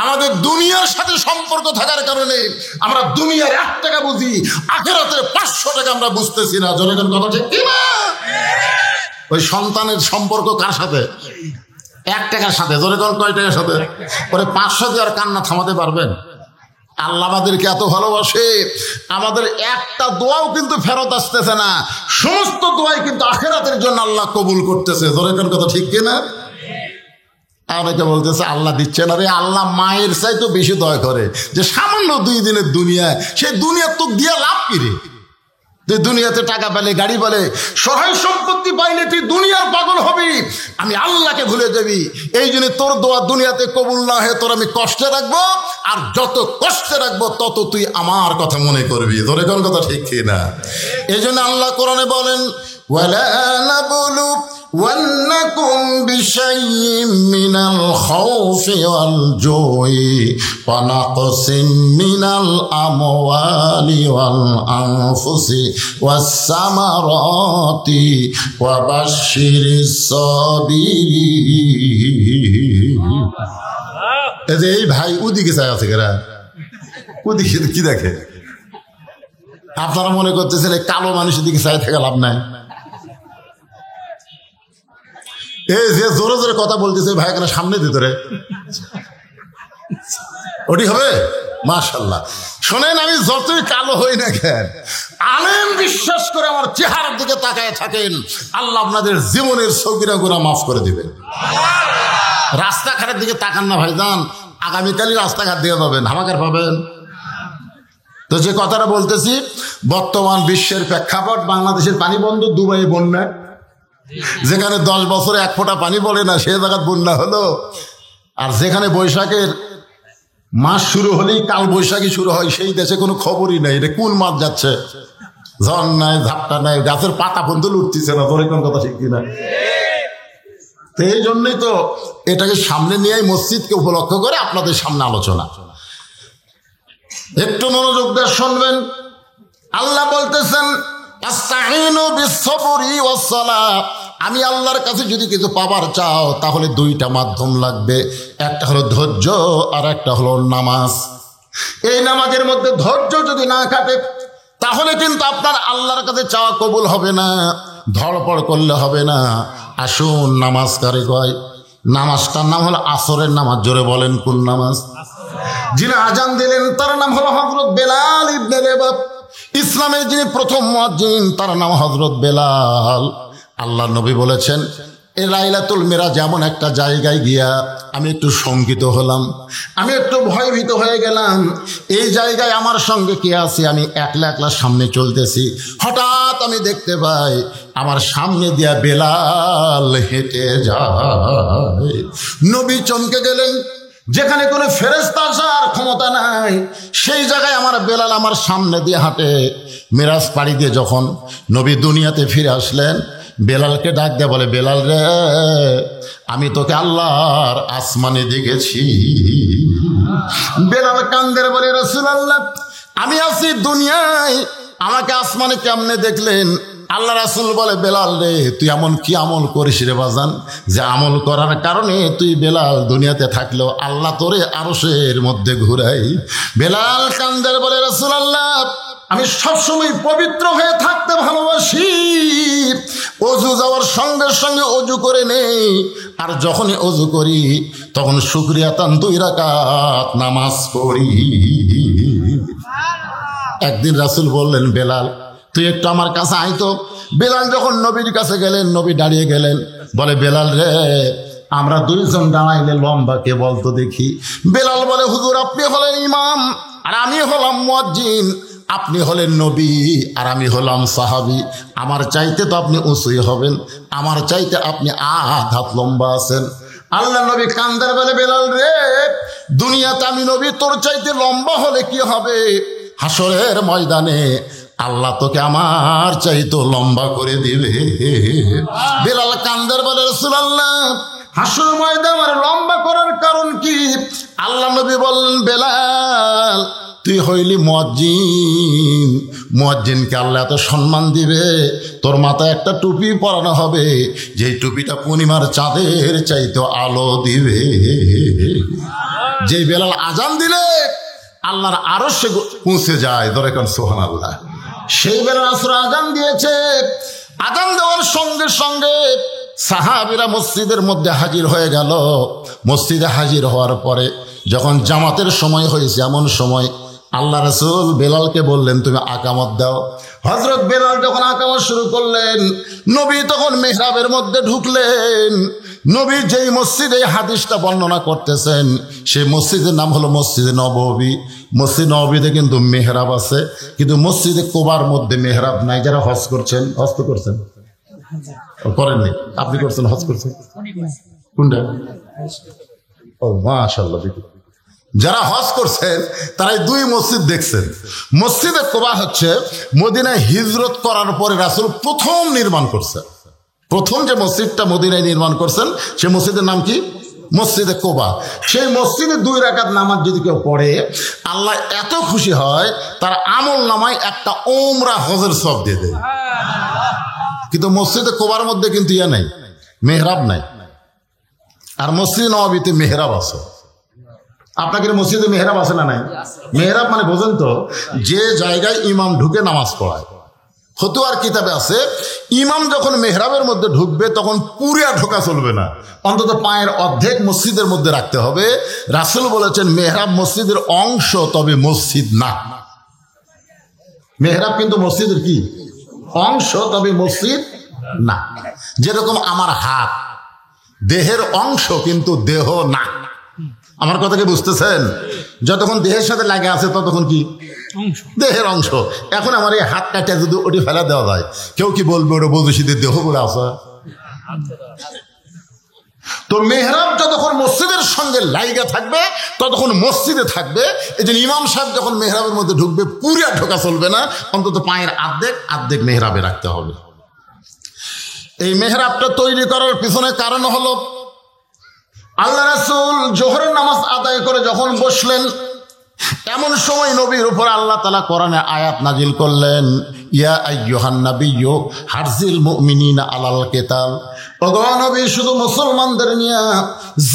আমাদের দুনিয়ার সাথে সম্পর্ক থাকার কারণে আমরা দুনিয়ার 1 টাকা বুঝি, আখিরাতের 500 টাকা আমরা বুঝতেছি না। জনগণ কথা ঠিক কিনা? ওই সন্তানের সম্পর্ক কার সাথে? 1 টাকার সাথে। জনগণ কয় টাকার সাথে? পরে 500 দিয়ে আর কান্না থামাতে পারবেন? আল্লাহ আমাদেরকে এত ভালোবাসে, আমাদের একটা দোয়াও কিন্তু ফেরত আসতেছে না, সমস্ত দোয়াই কিন্তু আখিরাতের জন্য আল্লাহ কবুল করতেছে। জনগণ কথা ঠিক কিনা? অনেকে বলতেছে আল্লাহ দিচ্ছে না রে। আল্লাহ মায়ের চাইতে বেশি দয়া করে। যে সামান্য 2 দিনের দুনিয়া, সেই দুনিয়ার তো দিয়া লাভ কি রে? তুই দুনিয়াতে টাকা পেলে, গাড়ি পেলে, সহায় সম্পত্তি পাইলে তুই দুনিয়ার পাগল হবি, আমি আল্লাহকে ভুলে যাবি। এই জন্য তোর দোয়া দুনিয়াতে কবুল না হয়ে তোর আমি কষ্টে রাখবো, আর যত কষ্টে রাখবো তত তুই আমার কথা মনে করবি। তোর কোন কথা ঠিক না? এই জন্য আল্লাহ কোরআনে বলেন ওয়ালা নাবলু ওয়ান্নাকুম বিশাইইম মিনাল খাউফি ওয়াল জুই ওয়া নাকসিম মিনাল আমওয়ালি ওয়াল আনফুসি ওয়াস সামারাতি ওয়া বাশশিরিস সাবিরিন। এই ভাই ওদিকে চাই আছে কেরা? ওদিকে কি দেখে? আপনারা মনে করতেছেন কালো মানুষের দিকে চাই থেকে লাভ নাই? এই যে জোরে জোরে কথা বলতেছে ভাই, কেন সামনে দিতে রে? ওটি হবে? মাশাআল্লাহ। শোনেন, আমি যতই কালো হই না কেন, আলেম বিশ্বাস করে আমার চেহারার দিকে তাকায় থাকেন, আল্লাহ আপনাদের জীবনের সগীরা গুনাহ মাফ করে দিবেন। রাস্তাঘাটের দিকে তাকান না ভাইজান, আগামীকালই রাস্তাঘাট দিয়ে পাবেন, হামাকার পাবেন। তো যে কথাটা বলতেছি, বর্তমান বিশ্বের প্রেক্ষাপট, বাংলাদেশের পানি বন্ধ, দুবাই বন্যা, যেখানে 10 বছরে 1 ফোঁটা পানি পড়ে না সে জায়গায় বন্যা হলো। আর যেখানে বৈশাখের মাস শুরু হলেই কাল বৈশাখী শুরু হয়, সেই দেশে কোনো খবরই নাই এটা কোন মাস যাচ্ছে। ঝড় নাই, ঝাপটা নাই, গাছের পাতা পর্যন্ত লুটতেছে না। তোর কোন কথা ঠিক কিনা? তো এই জন্যই তো এটাকে সামনে নিয়ে মসজিদকে উপলক্ষ করে আপনাদের সামনে আলোচনা। একটু মনোযোগ দিয়ে শুনবেন। আল্লাহ বলতেছেন আস্তাঈনু বিস-সাবরি ওয়াস-সালাহ। আমি আল্লাহর কাছে যদি কিছু পাবার চাও তাহলে 2টা মাধ্যম লাগবে, একটা হলো ধৈর্য আর একটা হলো নামাজ। এই নামাজের মধ্যে ধৈর্য যদি না কাটে তাহলে কিন্তু আপনার আল্লাহর কাছে চাওয়া কবুল হবে না, ধড়পড় করলে হবে না। আসুন নামাজ কারে কয়? নামাজটার নাম হলো আসরের নামাজ। জোরে বলেন কোন নামাজ? যিনি আজান দিলেন তার নাম হলো হযরত বেলাল ইবনে রেবাত। ইসলামের যিনি প্রথম মুয়াজ্জিন তার নাম হযরত বেলাল। আল্লাহ নবী বলেছেন এই লাইলাতুল মিরাজ এমন একটা জায়গায় গিয়া আমি একটু শঙ্কিত হলাম, আমি একটু ভয়ভীত হয়ে গেলাম। এই জায়গায় আমার সঙ্গে কে আছে? আমি একলা একলা সামনে চলতেছি, হঠাৎ আমি দেখতে পাই আমার সামনে দিয়া বেলাল হেঁটে যায়। নবী চমকে গেলেন। যেখানে কোনো ফেরেশতা আসার ক্ষমতা নাই সেই জায়গায় আমার বেলাল আমার সামনে দিয়ে হাঁটে। মিরাজ পাড়ি দিয়ে যখন নবী দুনিয়াতে ফিরে আসলেন, বেলালকে ডাক দিয়ে বলে, বেলাল রে, আমি তোকে আল্লাহর আসমানে দেখেছি। বেলাল কান্দের বলে, রাসূলুল্লাহ আমি আছি দুনিয়ায়, আমাকে আসমানে কেমনে দেখলেন? আল্লাহ রাসূল বলে, বেলাল রে, তুই এমন কি আমল করিস রে বাজান, যে আমল করার কারণে তুই বেলাল দুনিয়াতে থাকলেও আল্লাহ তোরে আরশের মধ্যে ঘুরাই। বেলাল কান্দের বলে, রাসূলুল্লাহ, আমি সবসময় পবিত্র হয়ে থাকতে ভালোবাসি। অজু যাওয়ার সঙ্গে সঙ্গে অজু করে নেই, আর যখনই অজু করি তখন শুকরিয়াতান 2 রাকাত নামাজ পড়ি। একদিন রাসূল বললেন, বেলাল তুই একটু আমার কাছে আইতো। বেলাল যখন নবীর কাছে গেলেন, নবী দাঁড়িয়ে গেলেন। বলে, বেলাল রে, আমরা 2 জন দাঁড়াইলে লম্বা কে বলতো দেখি। বেলাল বলে, হুজুর আপনি হলেন ইমাম আর আমি হলাম মুয়াজ্জিন, আপনি হলেন নবী আর আমি হলাম সাহাবী, আমার চাইতে তো আপনি উঁচুই হবেন, আমার চাইতে আপনি 8 হাত লম্বা আছেন। আল্লাহ নবী কান্দার বলে, বেলাল রে, দুনিয়াতে আমি নবী, তোর চাইতে লম্বা হলে কি হবে, হাসরের ময়দানে আল্লাহ তোকে আমার চাইতে লম্বা করে দিবে। বেলাল কান্দার বলে, রাসূলুল্লাহ, হাসর ময়দানে আমার লম্বা করার কারণ কি? আল্লাহ নবী বললেন, বেলাল তুই হইলি মুয়াজ্জিন, মুয়াজ্জিনকে আল্লাহ এত সম্মান দিবে, তোর মাথায় একটা টুপি পরানো হবে, যেই টুপিটা পূর্ণিমার চাঁদের চাইতে আলো দিবে। যেই বেলাল আজান দিলে আল্লাহর আরশে পৌঁছে যায়, ধরে কোন সুবহানাল্লাহ। সেই বেলাল আসর আজান দিয়েছে। আজান দেওয়ার সঙ্গে সঙ্গে সাহাবীরা মসজিদের মধ্যে হাজির হয়ে গেল। মসজিদে হাজির হওয়ার পরে যখন জামাতের সময় হয়েছে, এমন সময় আল্লাহ রাসূল বেলালকে বললেন, তুমি আকামত দাও। হযরত বেলাল যখন আকামত শুরু করলেন, নবী তখন মিহরাবের মধ্যে ঢুকলেন। নবী যেই মসজিদে হাদিসটা বর্ণনা করতেছেন, সেই মসজিদের নাম হলো মসজিদে নববী। মসজিদ নববীতে কিন্তু মেহরাব আছে, কিন্তু মসজিদে কোবার মধ্যে মেহরাব নাই। যারা হজ করছেন, হজ তো করছেন, করেননি? আপনি করছেন, হজ করছেন কোনটা? ও মাশাআল্লাহ। যারা হজ করছেন তারাই 2 মসজিদ দেখছেন। মসজিদে কোবা হচ্ছে মদিনায় হিজরত করার পরে রাসূল প্রথম নির্মাণ করছেন। প্রথম যে মসজিদটা মদিনায় নির্মাণ করছেন, সেই মসজিদের নাম কি? মসজিদে কোবা। সেই মসজিদে 2 রাকাত নামাজ যদি কেউ পড়ে, আল্লাহ এত খুশি হয় তার আমল নামায় একটা ওমরা হজের সওয়াব দিয়ে দেয়। কিন্তু মসজিদে কোবার মধ্যে কিন্তু ইয়া নাই, মেহরাব নাই। আর মসজিদ নববীতে মেহরাব আছে। আপনাদের মসজিদে মেহরাব আছে না নাই? মেহরাব মানে বোঝেন তো, যে জায়গায় ইমাম ঢুকে নামাজ পড়ায়। ফতোয়ার কিতাবে আছে, ইমাম যখন মেহরাবের মধ্যে ঢুকবে তখন পুরিয়া ঢোকা চলবে না, অন্তত পায়ের অর্ধেক মসজিদের মধ্যে রাখতে হবে। রাসূল বলেছেন, মেহরাব মসজিদের অংশ, তবে মসজিদ না। মেহরাব কিন্তু মসজিদের কি অংশ, তবে মসজিদ না। যেরকম আমার হাত দেহের অংশ, কিন্তু দেহ না। আমার কথা কি বুঝতেছেন? যতক্ষণ দেহের সাথে লাগে আছে ততক্ষণ কি দেহের অংশ। এখন আমার এই হাত কাটা যদি ওটি ফেলা দেওয়া যায়, কেউ কি বলবে ওটা বৈদেশিদের দেহ বলে আসা? তো মেহরাব যতক্ষণ মসজিদের সঙ্গে লাইগা থাকবে ততক্ষণ মসজিদে থাকবে। এই যে ইমাম সাহেব যখন মেহরাবের মধ্যে ঢুকবে, পুরিয়া ঢোকা চলবে না, অন্তত পায়ের আর্ধেক মেহরাবে রাখতে হবে। এই মেহরাবটা তৈরি করার পিছনে কারণ হলো, আল্লাহ রাসূল জোহরের নামাজ আদায় করে যখন বসলেন, এমন সময় নবীর উপর আল্লাহ তাআলা কোরআনে আয়াত নাজিল করলেন, ইয়া আইয়ুহান নাবিয়্যু হারজিল মুমিনিনা আলাল কিতাল। ওগো নবী, শুধু মুসলমানদের নিয়ে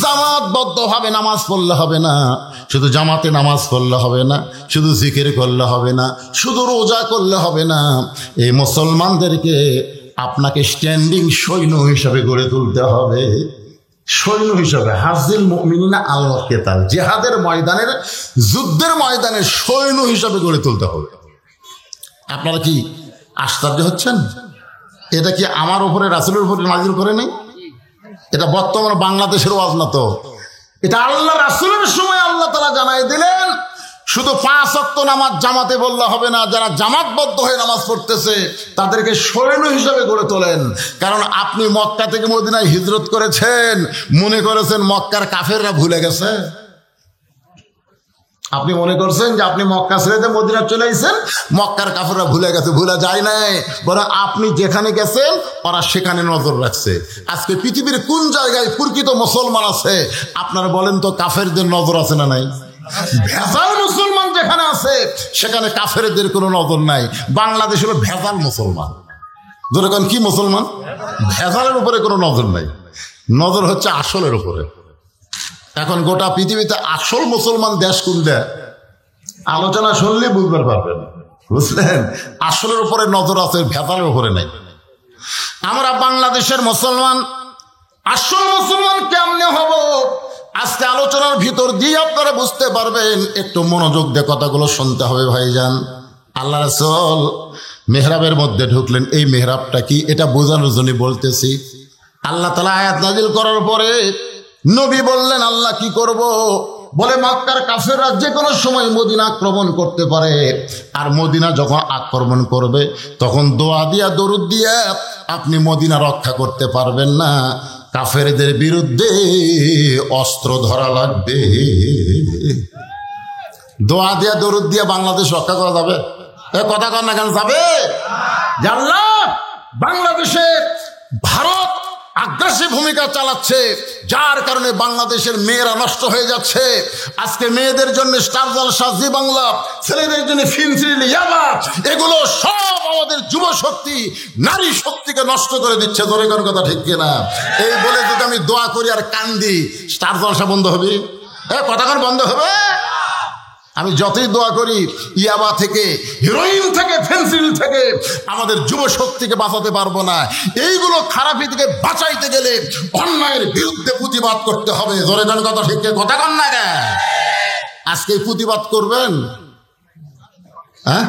জামাতবদ্ধভাবে নামাজ পড়লে হবে না, শুধু জামাতে নামাজ পড়লে হবে না, শুধু জিকির করলে হবে না, শুধু রোজা করলে হবে না। এই মুসলমানদেরকে আপনাকে স্ট্যান্ডিং সৈন্য হিসাবে গড়ে তুলতে হবে। সৈন্য হিসাবে, হারজিল মুমিনিনা আলাল কিতাল, জিহাদের ময়দানের, যুদ্ধের ময়দানে সৈন্য হিসাবে গড়ে তুলতে হবে। আপনারা কি আশ্চর্য হচ্ছেন? এটা কি আমার উপরে, রাসূলের উপরে নাজিল করে নেই? এটা বর্তমান বাংলাদেশের ওয়াজ না তো, এটা আল্লাহ রাসূলের সময় আল্লাহ তাআলা জানাই দিলেন। শুধু 5 ওয়াক্ত নামাজ জামাতে বললে হবে না, যারা জামাতবদ্ধ হয়ে নামাজ পড়তেছে তাদেরকে সৈন্য হিসাবে গড়ে তোলেন। কারণ আপনি মক্কা থেকে মদিনায় হিজরত করেছেন, মনে করেছেন মক্কার কাফেররা ভুলে গেছে। আপনি মনে করছেন যে আপনি মক্কা ছেড়ে মদিনা চলে আসছেন, মক্কার কাফেররা ভুলে গেছে। ভুলে যায় নাই, বরং আপনি যেখানে গেছেন ওরা সেখানে নজর রাখছে। আজকে পৃথিবীর কোন জায়গায় প্রকৃত মুসলমান আছে আপনারা বলেন তো? কাফেরদের নজর আছে না নাই? ভেজাল মুসলমান যেখানে আছে সেখানে কাফেরদের কোনো নজর নাই। বাংলাদেশ হলো ভেজাল মুসলমান। যেরকম কি মুসলমান? ভেজালের উপরে কোনো নজর নাই, নজর হচ্ছে আসলের উপরে। এখন গোটা পৃথিবীতে আসল মুসলমান দেশ কোনটা আলোচনা শুনলে বুঝতে পারবেন, বুঝলেন? আসলের উপরে নজর আছে, ভেজালের উপরে নাই। আমরা বাংলাদেশের মুসলমান, আসল মুসলমান কেমনে হব আজকে আলোচনার ভিতর দিয়ে আপনারা বুঝতে পারবেন। একটু মনোযোগ দিয়ে কথাগুলো শুনতে হবে ভাইজান। আল্লাহ রাসূল মেহরাবের মধ্যে ঢুকলেন। এই মেহরাবটা কি এটা বোঝানোর জন্য বলতেছি। আল্লাহ তাআলা আয়াত নাজিল করার পরে নবী বললেন আল্লাহ কি করব? বলে মক্কার কাফেররা যে কোনো সময় মদিনা আক্রমণ করতে পারে, আর মদিনা যখন আক্রমণ করবে তখন দোয়া দিয়া দরুদ দিয়া আপনি মদিনা রক্ষা করতে পারবেন না, কাফেরদের বিরুদ্ধে অস্ত্র ধরা লাগবে। দোয়া দিয়া দরুদ দিয়া বাংলাদেশ রক্ষা করা যাবে? কথা কর না কেন যাবে? জানলা বাংলাদেশে ভারত আগ্রাসী ভূমিকা চালাচ্ছে, যার কারণে বাংলাদেশের মেয়েরা নষ্ট হয়ে যাচ্ছে। আজকে মেয়েদের জন্য স্টার জলসা, জি বাংলা, ছেলেদের জন্য ফিল্ম সিরিয়াল, ইয়াবা, এগুলো সব আমাদের যুব শক্তি, নারী শক্তিকে নষ্ট করে দিচ্ছে। ধরে কোন কথা ঠিক কিনা? এই বলে যদি আমি দোয়া করি আর কান্দি, স্টার জলসা বন্ধ হবে? কথা কোন বন্ধ হবে? আমি যতই দোয়া করি ইয়াবা থেকে, হিরোইন থেকে, ফেন্সিল থেকে আমাদের যুব শক্তিকে বাঁচাতে পারবো না। এইগুলো খারাপি থেকে বাঁচাইতে গেলে অন্যায়ের বিরুদ্ধে প্রতিবাদ করতে হবে। জোরে গান কথা ঠিক কথা কন না গে? আজকে প্রতিবাদ করবেন? হ্যাঁ,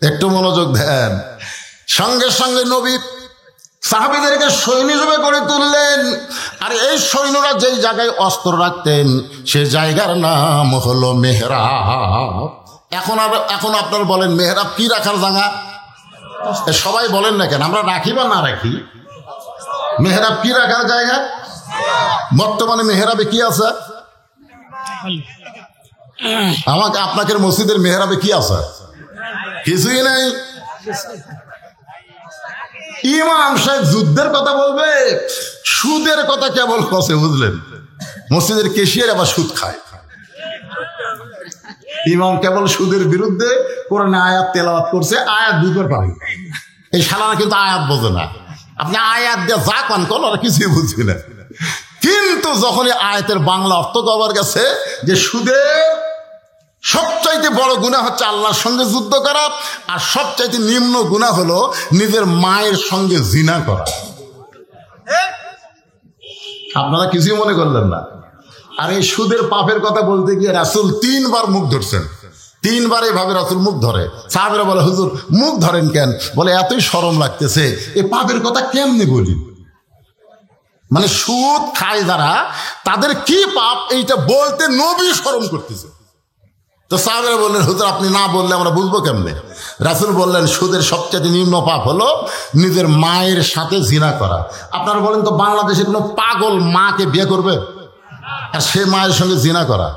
একটু মনোযোগ দেন। সঙ্গে সঙ্গে নবী সাহাবীদেরকে সৈন্য হিসেবে করে তুললেন। আর এই সৈন্যরা যেই জায়গায় অস্ত্র রাখতেন সে জায়গার নাম হলো মেহরাব। এখন আপনার বলেন মেহরাব কি রাখার জায়গা? সবাই বলেন না কেন? আমরা রাখি বা না রাখি, মেহরাব কি রাখার জায়গা? বর্তমানে মেহরাবে কি আছে? আমাকে আপনাকে মসজিদের মেহরাবে কি আছে? কিছুই নাই। ইমাম সাহেব যুদ্ধের কথা বলবে, সুদের কথা কেবল কষে, বুঝলেন? মসজিদের কেশিয়ার আবার সুদ খায়। ইমাম কেবল সুদের বিরুদ্ধে কোরআনে আয়াত তেলাওয়াত করছে, আয়াত বুঝতে পারে। এই শালারা কিন্তু আয়াত বোঝে না। আপনি আয়াত দিয়ে যা কান কর, ওরা কিছুই বুঝবে না। কিন্তু যখনই আয়াতের বাংলা অর্থ কবার গেছে যে সুদের সবচাইতে বড় গুনাহ হচ্ছে আল্লাহর সঙ্গে যুদ্ধ করা, আর সবচাইতে নিম্ন গুনাহ হলো নিজের মায়ের সঙ্গে জিনা করা। আপনারা কিছুই মনে করলেন না। আর এই সুদের পাপের কথা বলতে গিয়ে রাসূল 3 বার মুখ ধরছেন। 3 বার এইভাবে রাসূল মুখ ধরে। সাহাবীরা বলে হুজুর মুখ ধরেন কেন? বলে এতই শরম লাগতেছে, এই পাপের কথা কেমনে বলি। মানে সুদ খায় যারা, তাদের কি পাপ এইটা বলতে নবী শরম করতেছে। তো সাহাবীরা বললেন হুজুর আপনি না বললে আমরা বুঝবো কেমনে? রাসূল বললেন সুদের সবচেয়ে নিম্ন পাপ হলো নিজের মায়ের সাথে জিনা করা। আপনারা বলেন তো বাংলাদেশে কোনো পাগল মাকে বিয়ে করবে আর সে মায়ের সঙ্গে জিনা করা?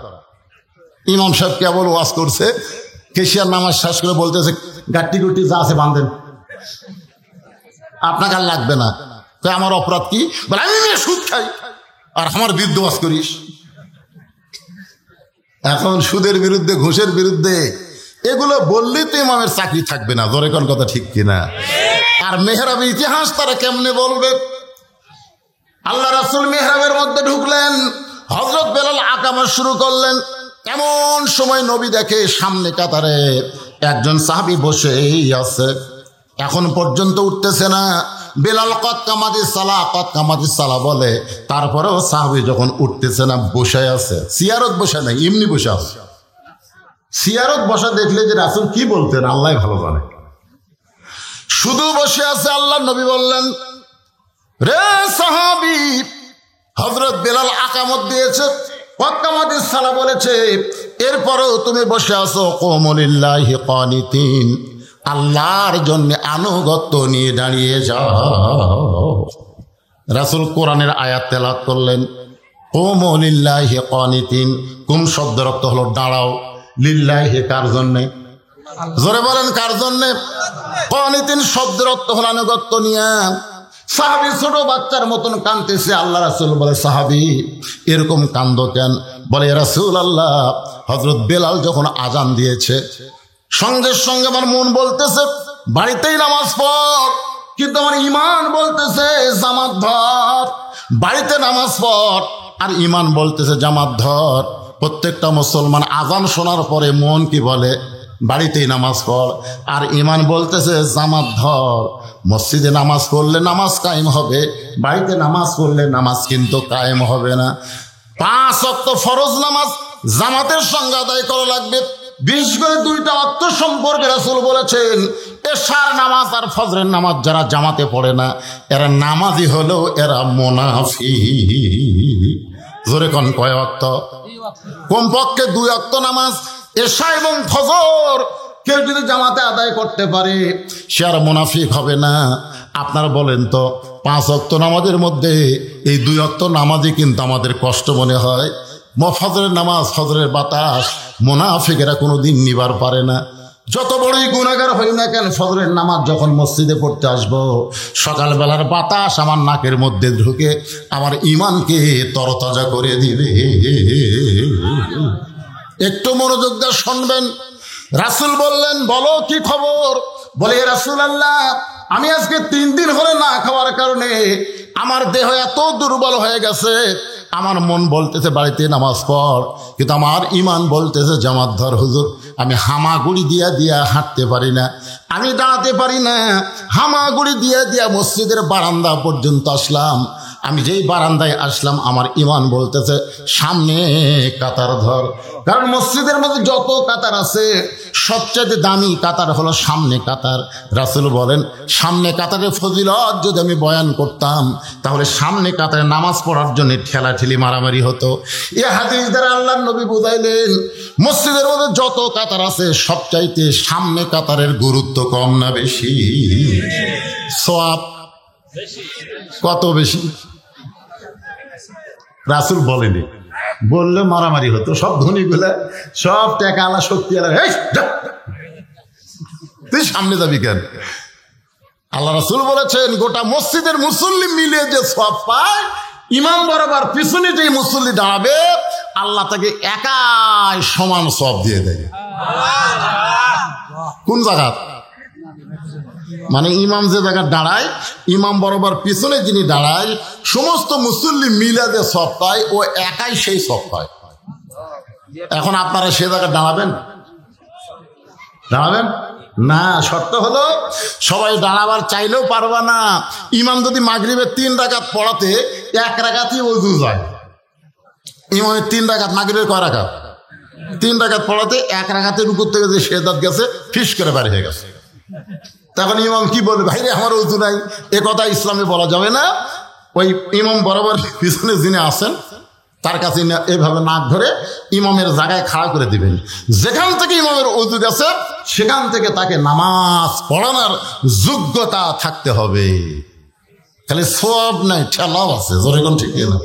ইমাম সাহেব কেবল ওয়াজ করছে, কেশিয়ার নামাজ শেষ করে বলতেছে গাট্টি গুটি যা আছে বাঁধেন, আপনাকে আর লাগবে না। তো আমার অপরাধ কি? বলে আমি মেয়ে সুদ খাই আর আমার বিরুদ্ধে ওয়াজ করিস। এখন সুদের বিরুদ্ধে, ঘুষের বিরুদ্ধে এগুলো বললেই তো ইমামের চাকরি থাকবে না। জোরে কোন কথা ঠিক কিনা? আর মেহরাবের ইতিহাস তারা কেমনে বলবে? আল্লাহ রাসূল মেহরাবের মধ্যে ঢুকলেন, হযরত বেলাল আকামত শুরু করলেন। এমন সময় নবী দেখে সামনে কাতারে একজন সাহাবী বসেই আছে, এখন পর্যন্ত উঠতেছে না। বেলাল কদ কামাতিস সালাহ বলে, তারপরেও সাহাবী যখন উঠতেছে না বসে আছে, সিয়ারত বসে নাই, এমনি বসে আছে। সিয়ারত বসা দেখলে যে রাসূল কি বলতেন আল্লাহ ভালো জানে। শুধু বসে আছে। আল্লাহ নবী বললেন রে সাহাবী, হযরত বেলাল আকামত দিয়েছে, কদ কামাতিস সালাহ বলেছে, এরপরেও তুমি বসে আছো। কুমু লিল্লাহি কানিতিন, আল্লাহর জন্য আনুগত্য নিয়ে দাঁড়িয়ে যাও। রাসূল কোরআনের আয়াত তেলাওয়াত করলেন, কুমু লিল্লাহি কানিতিন। কুম শব্দের অর্থ হলো দাঁড়াও, লিল্লাহি কার জন্যে? জোরে বলেন কার জন্যে? কানিতিন শব্দের অর্থ হলো আনুগত্য নিয়ে। সাহাবী ছোট বাচ্চার মতন কাঁদতেছে। আল্লাহ রাসূল বলে সাহাবী এরকম কান্দো কেন? বলে রাসূলুল্লাহ হযরত বেলাল যখন আজান দিয়েছে সঙ্গে সঙ্গে আমার মন বলতেছে বাড়িতেই নামাজ পড়, কিন্তু আমার ইমান বলতেছে জামাত ধর, বাড়িতে নামাজ পড়। আর ইমান বলতেছে জামাত ধর। প্রত্যেকটা মুসলমান আজান শোনার পরে মন কি বলে? বাড়িতেই নামাজ পড়। আর ইমান বলতেছে জামাত ধর। মসজিদে নামাজ পড়লে নামাজ কায়েম হবে, বাড়িতে নামাজ পড়লে নামাজ কিন্তু কায়েম হবে না। 5 ওয়াক্ত ফরজ নামাজ জামাতের সঙ্গে আদায় করা লাগবে। বিশেষ করে 2টা ওয়াক্ত সম্পর্কে রাসূল বলেছেন, এশার নামাজ আর ফজরের নামাজ যারা জামাতে পড়ে না এরা নামাজি হলেও এরা মুনাফিক। জোরে কোন কয় ওয়াক্ত? কমপক্ষে 2 ওয়াক্ত নামাজ এশা এবং ফজর কেউ যদি জামাতে আদায় করতে পারে সে আর মুনাফিক হবে না। আপনারা বলেন তো, 5 ওয়াক্ত নামাজের মধ্যে এই 2 ওয়াক্ত নামাজই কিন্তু আমাদের কষ্ট মনে হয়। ফজরের নামাজ, ফজরের বাতাস মুনাফিকেরা কোনোদিন নিবার পারে না। যত বড়ই গুনাহগার হই না কেন, ফজরের নামাজ যখন মসজিদে পড়তে আসবো, সকালবেলার বাতাস আমার নাকের মধ্যে ঢুকে আমার ইমানকে তরতাজা করে দিবে। একটু মনোযোগ দিয়ে শুনবেন। রাসূল বললেন, বলো কি খবর? বলে, রাসূলুল্লাহ, আমি আজকে 3 দিন হলে না খাওয়ার কারণে আমার দেহ এত দুর্বল হয়ে গেছে, আমার মন বলতেছে বাড়িতে নামাজ পড়, কিন্তু আমার ইমান বলতেছে জামাত ধর। হুজুর, আমি হামাগুড়ি দিয়া দিয়া হাঁটতে পারি না, আমি দাঁড়াতে পারি না। হামাগুড়ি দিয়া দিয়া মসজিদের বারান্দা পর্যন্ত আসলাম। আমি যেই বারান্দায় আসলাম আমার ইমান বলতেছে সামনে কাতার ধর। কারণ মসজিদের মধ্যে যত কাতার আছে সবচেয়ে দামি কাতার হলো সামনে কাতার। রাসূল বলেন, সামনে কাতারের ফজিলত যদি আমি বয়ান করতাম তাহলে সামনে কাতারে নামাজ পড়ার জন্য ঠেলাঠেলি মারামারি হতো। এই হাদিস দ্বারা আল্লাহর নবী বুঝাইলেন, মসজিদের মধ্যে যত কাতার আছে সবচাইতে সামনে কাতারের গুরুত্ব কম না বেশি? সওয়াব কত বেশি? রাসূল বলেনি, বললে মারামারি হতো। সব ধনীগুলা, সব টাকা আলা শক্তি আলা, তুই সামনে যাবি কেন? আল্লাহ রাসূল বলেছেন, গোটা মসজিদের মুসল্লি মিলে যে সওয়াব পায়, ইমাম বরাবর পিছনে যে মুসল্লি দাঁড়াবে আল্লাহ তাকে একাই সমান সওয়াব দিয়ে দেয়। কোন জায়গা? মানে ইমাম যে জায়গায় দাঁড়ায়, ইমাম বরাবর পিছনে যিনি দাঁড়ায়, সমস্ত মুসল্লি মিলে যে সওয়াব পায় ও একাই সেই সওয়াব পায়। এখন আপনারা সে জায়গায় দাঁড়াবেন? দাঁড়াবেন না। শর্ত হলো সবাই দাঁড়াবার চাইলেও পারবা না। ইমাম যদি মাগরিবের 3 রাকাত পড়াতে 1 রাকাতই ওযু যায়, ইমামের 3 রাকাত, মাগরিবের কয় রাকাত? 3 রাকাত পড়াতে 1 রাকাতের উপর থেকে যে সেজদাত গেছে ফিস করে বাড়ি হয়ে গেছে। তখন ইমাম কি বলবে? ভাইরে আমার ওযু নাই। এ কথা ইসলামে বলা যাবে না। ওই ইমাম বরাবর পিছনে যিনি আছেন তার কাছে এভাবে নাক ধরে ইমামের জায়গায় খাড়া করে দিবেন। যেখান থেকে ইমামের ওযু গেছে সেখান থেকে তাকে নামাজ পড়ানোর যোগ্যতা থাকতে হবে। খালি সওয়াব নাই, ঠেলাও আছে। জোরে কোন ঠিক না?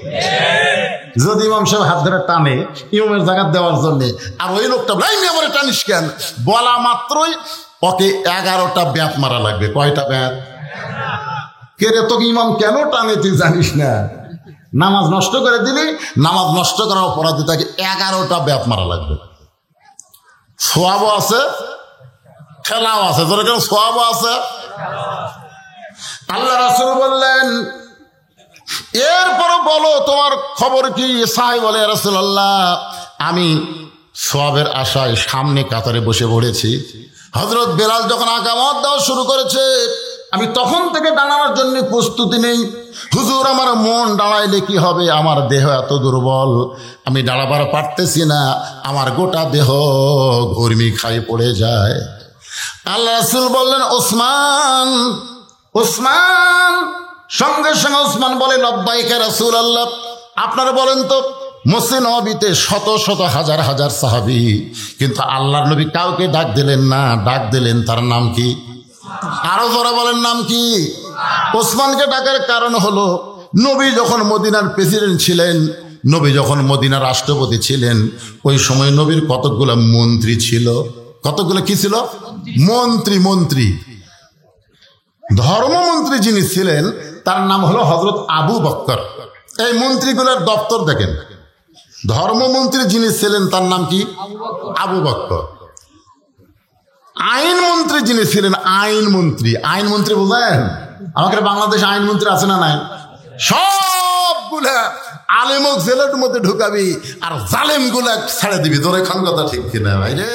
যদি ইমাম সাহেব হাত ধরে টানে ইমামের জায়গা দেওয়ার জন্য, আর ওই লোকটা আমার টানিস কেন বলা মাত্রই ওকে 11টা ব্যাত মারা লাগবে। কয়টা ব্যাত? কে রে, তোকে ইমাম কেন টানে তুই জানিস না? নামাজ নষ্ট করে দিলি, নামাজ নষ্ট করার অপরাধে তাকে 11টা ব্যাত মারা লাগবে। সওয়াবও আছে, ঠেলাও আছে। ধরে কেন? সওয়াবও আছে। আল্লাহ রাসূল বললেন, এরপরও বলো তোমার খবর কি? সাহাবী বলে, ইয়া রাসূলুল্লাহ, আমি সওয়াবের আশায় সামনে কাতারে বসে পড়েছি। হযরত বেলাল যখন আকামত দেওয়া শুরু করেছে আমি তখন থেকে দাঁড়ানোর জন্য প্রস্তুতি নেই। হুজুর, আমার মন দাঁড়াইলে কি হবে? আমার দেহ এত দুর্বল, আমি দাঁড়াবার পারতেছি না, আমার গোটা দেহ ঘুরমি খাই পড়ে যায়। আল্লাহ রাসূল বললেন, ওসমান, ওসমান। সঙ্গে সঙ্গে ওসমান বলে, লব্বাইকা রাসূলুল্লাহ। আপনারা বলেন তো, মসজিদ নববীতে শত শত হাজার হাজার সাহাবী, কিন্তু আল্লাহর নবী কাউকে ডাক দিলেন না। ডাক দিলেন তার নাম কি? আরো জোরে বলেন, নাম কি? ওসমানকে ডাকার কারণ হলো, নবী যখন মদিনার প্রেসিডেন্ট ছিলেন, নবী যখন মদিনার রাষ্ট্রপতি ছিলেন, ওই সময় নবীর কতগুলো মন্ত্রী ছিল। কতগুলো কি ছিল? মন্ত্রী। মন্ত্রী, ধর্মমন্ত্রী যিনি ছিলেন তার নাম হলো হযরত আবু বকর। এই মন্ত্রীগুলোর দপ্তর দেখেন। ধর্মমন্ত্রী যিনি ছিলেন তার নাম কি? আবু বকর। আইনমন্ত্রী যিনি ছিলেন, আইনমন্ত্রী, আইনমন্ত্রী বোঝেন? আমাকে বাংলাদেশ আইনমন্ত্রী আছে না নাই? সবগুলা আলেমক জেলের মধ্যে ঢুকাবি আর জালেম গুলা ছেড়ে দিবি। তোর এখন কথা ঠিক কিনা ভাই রে?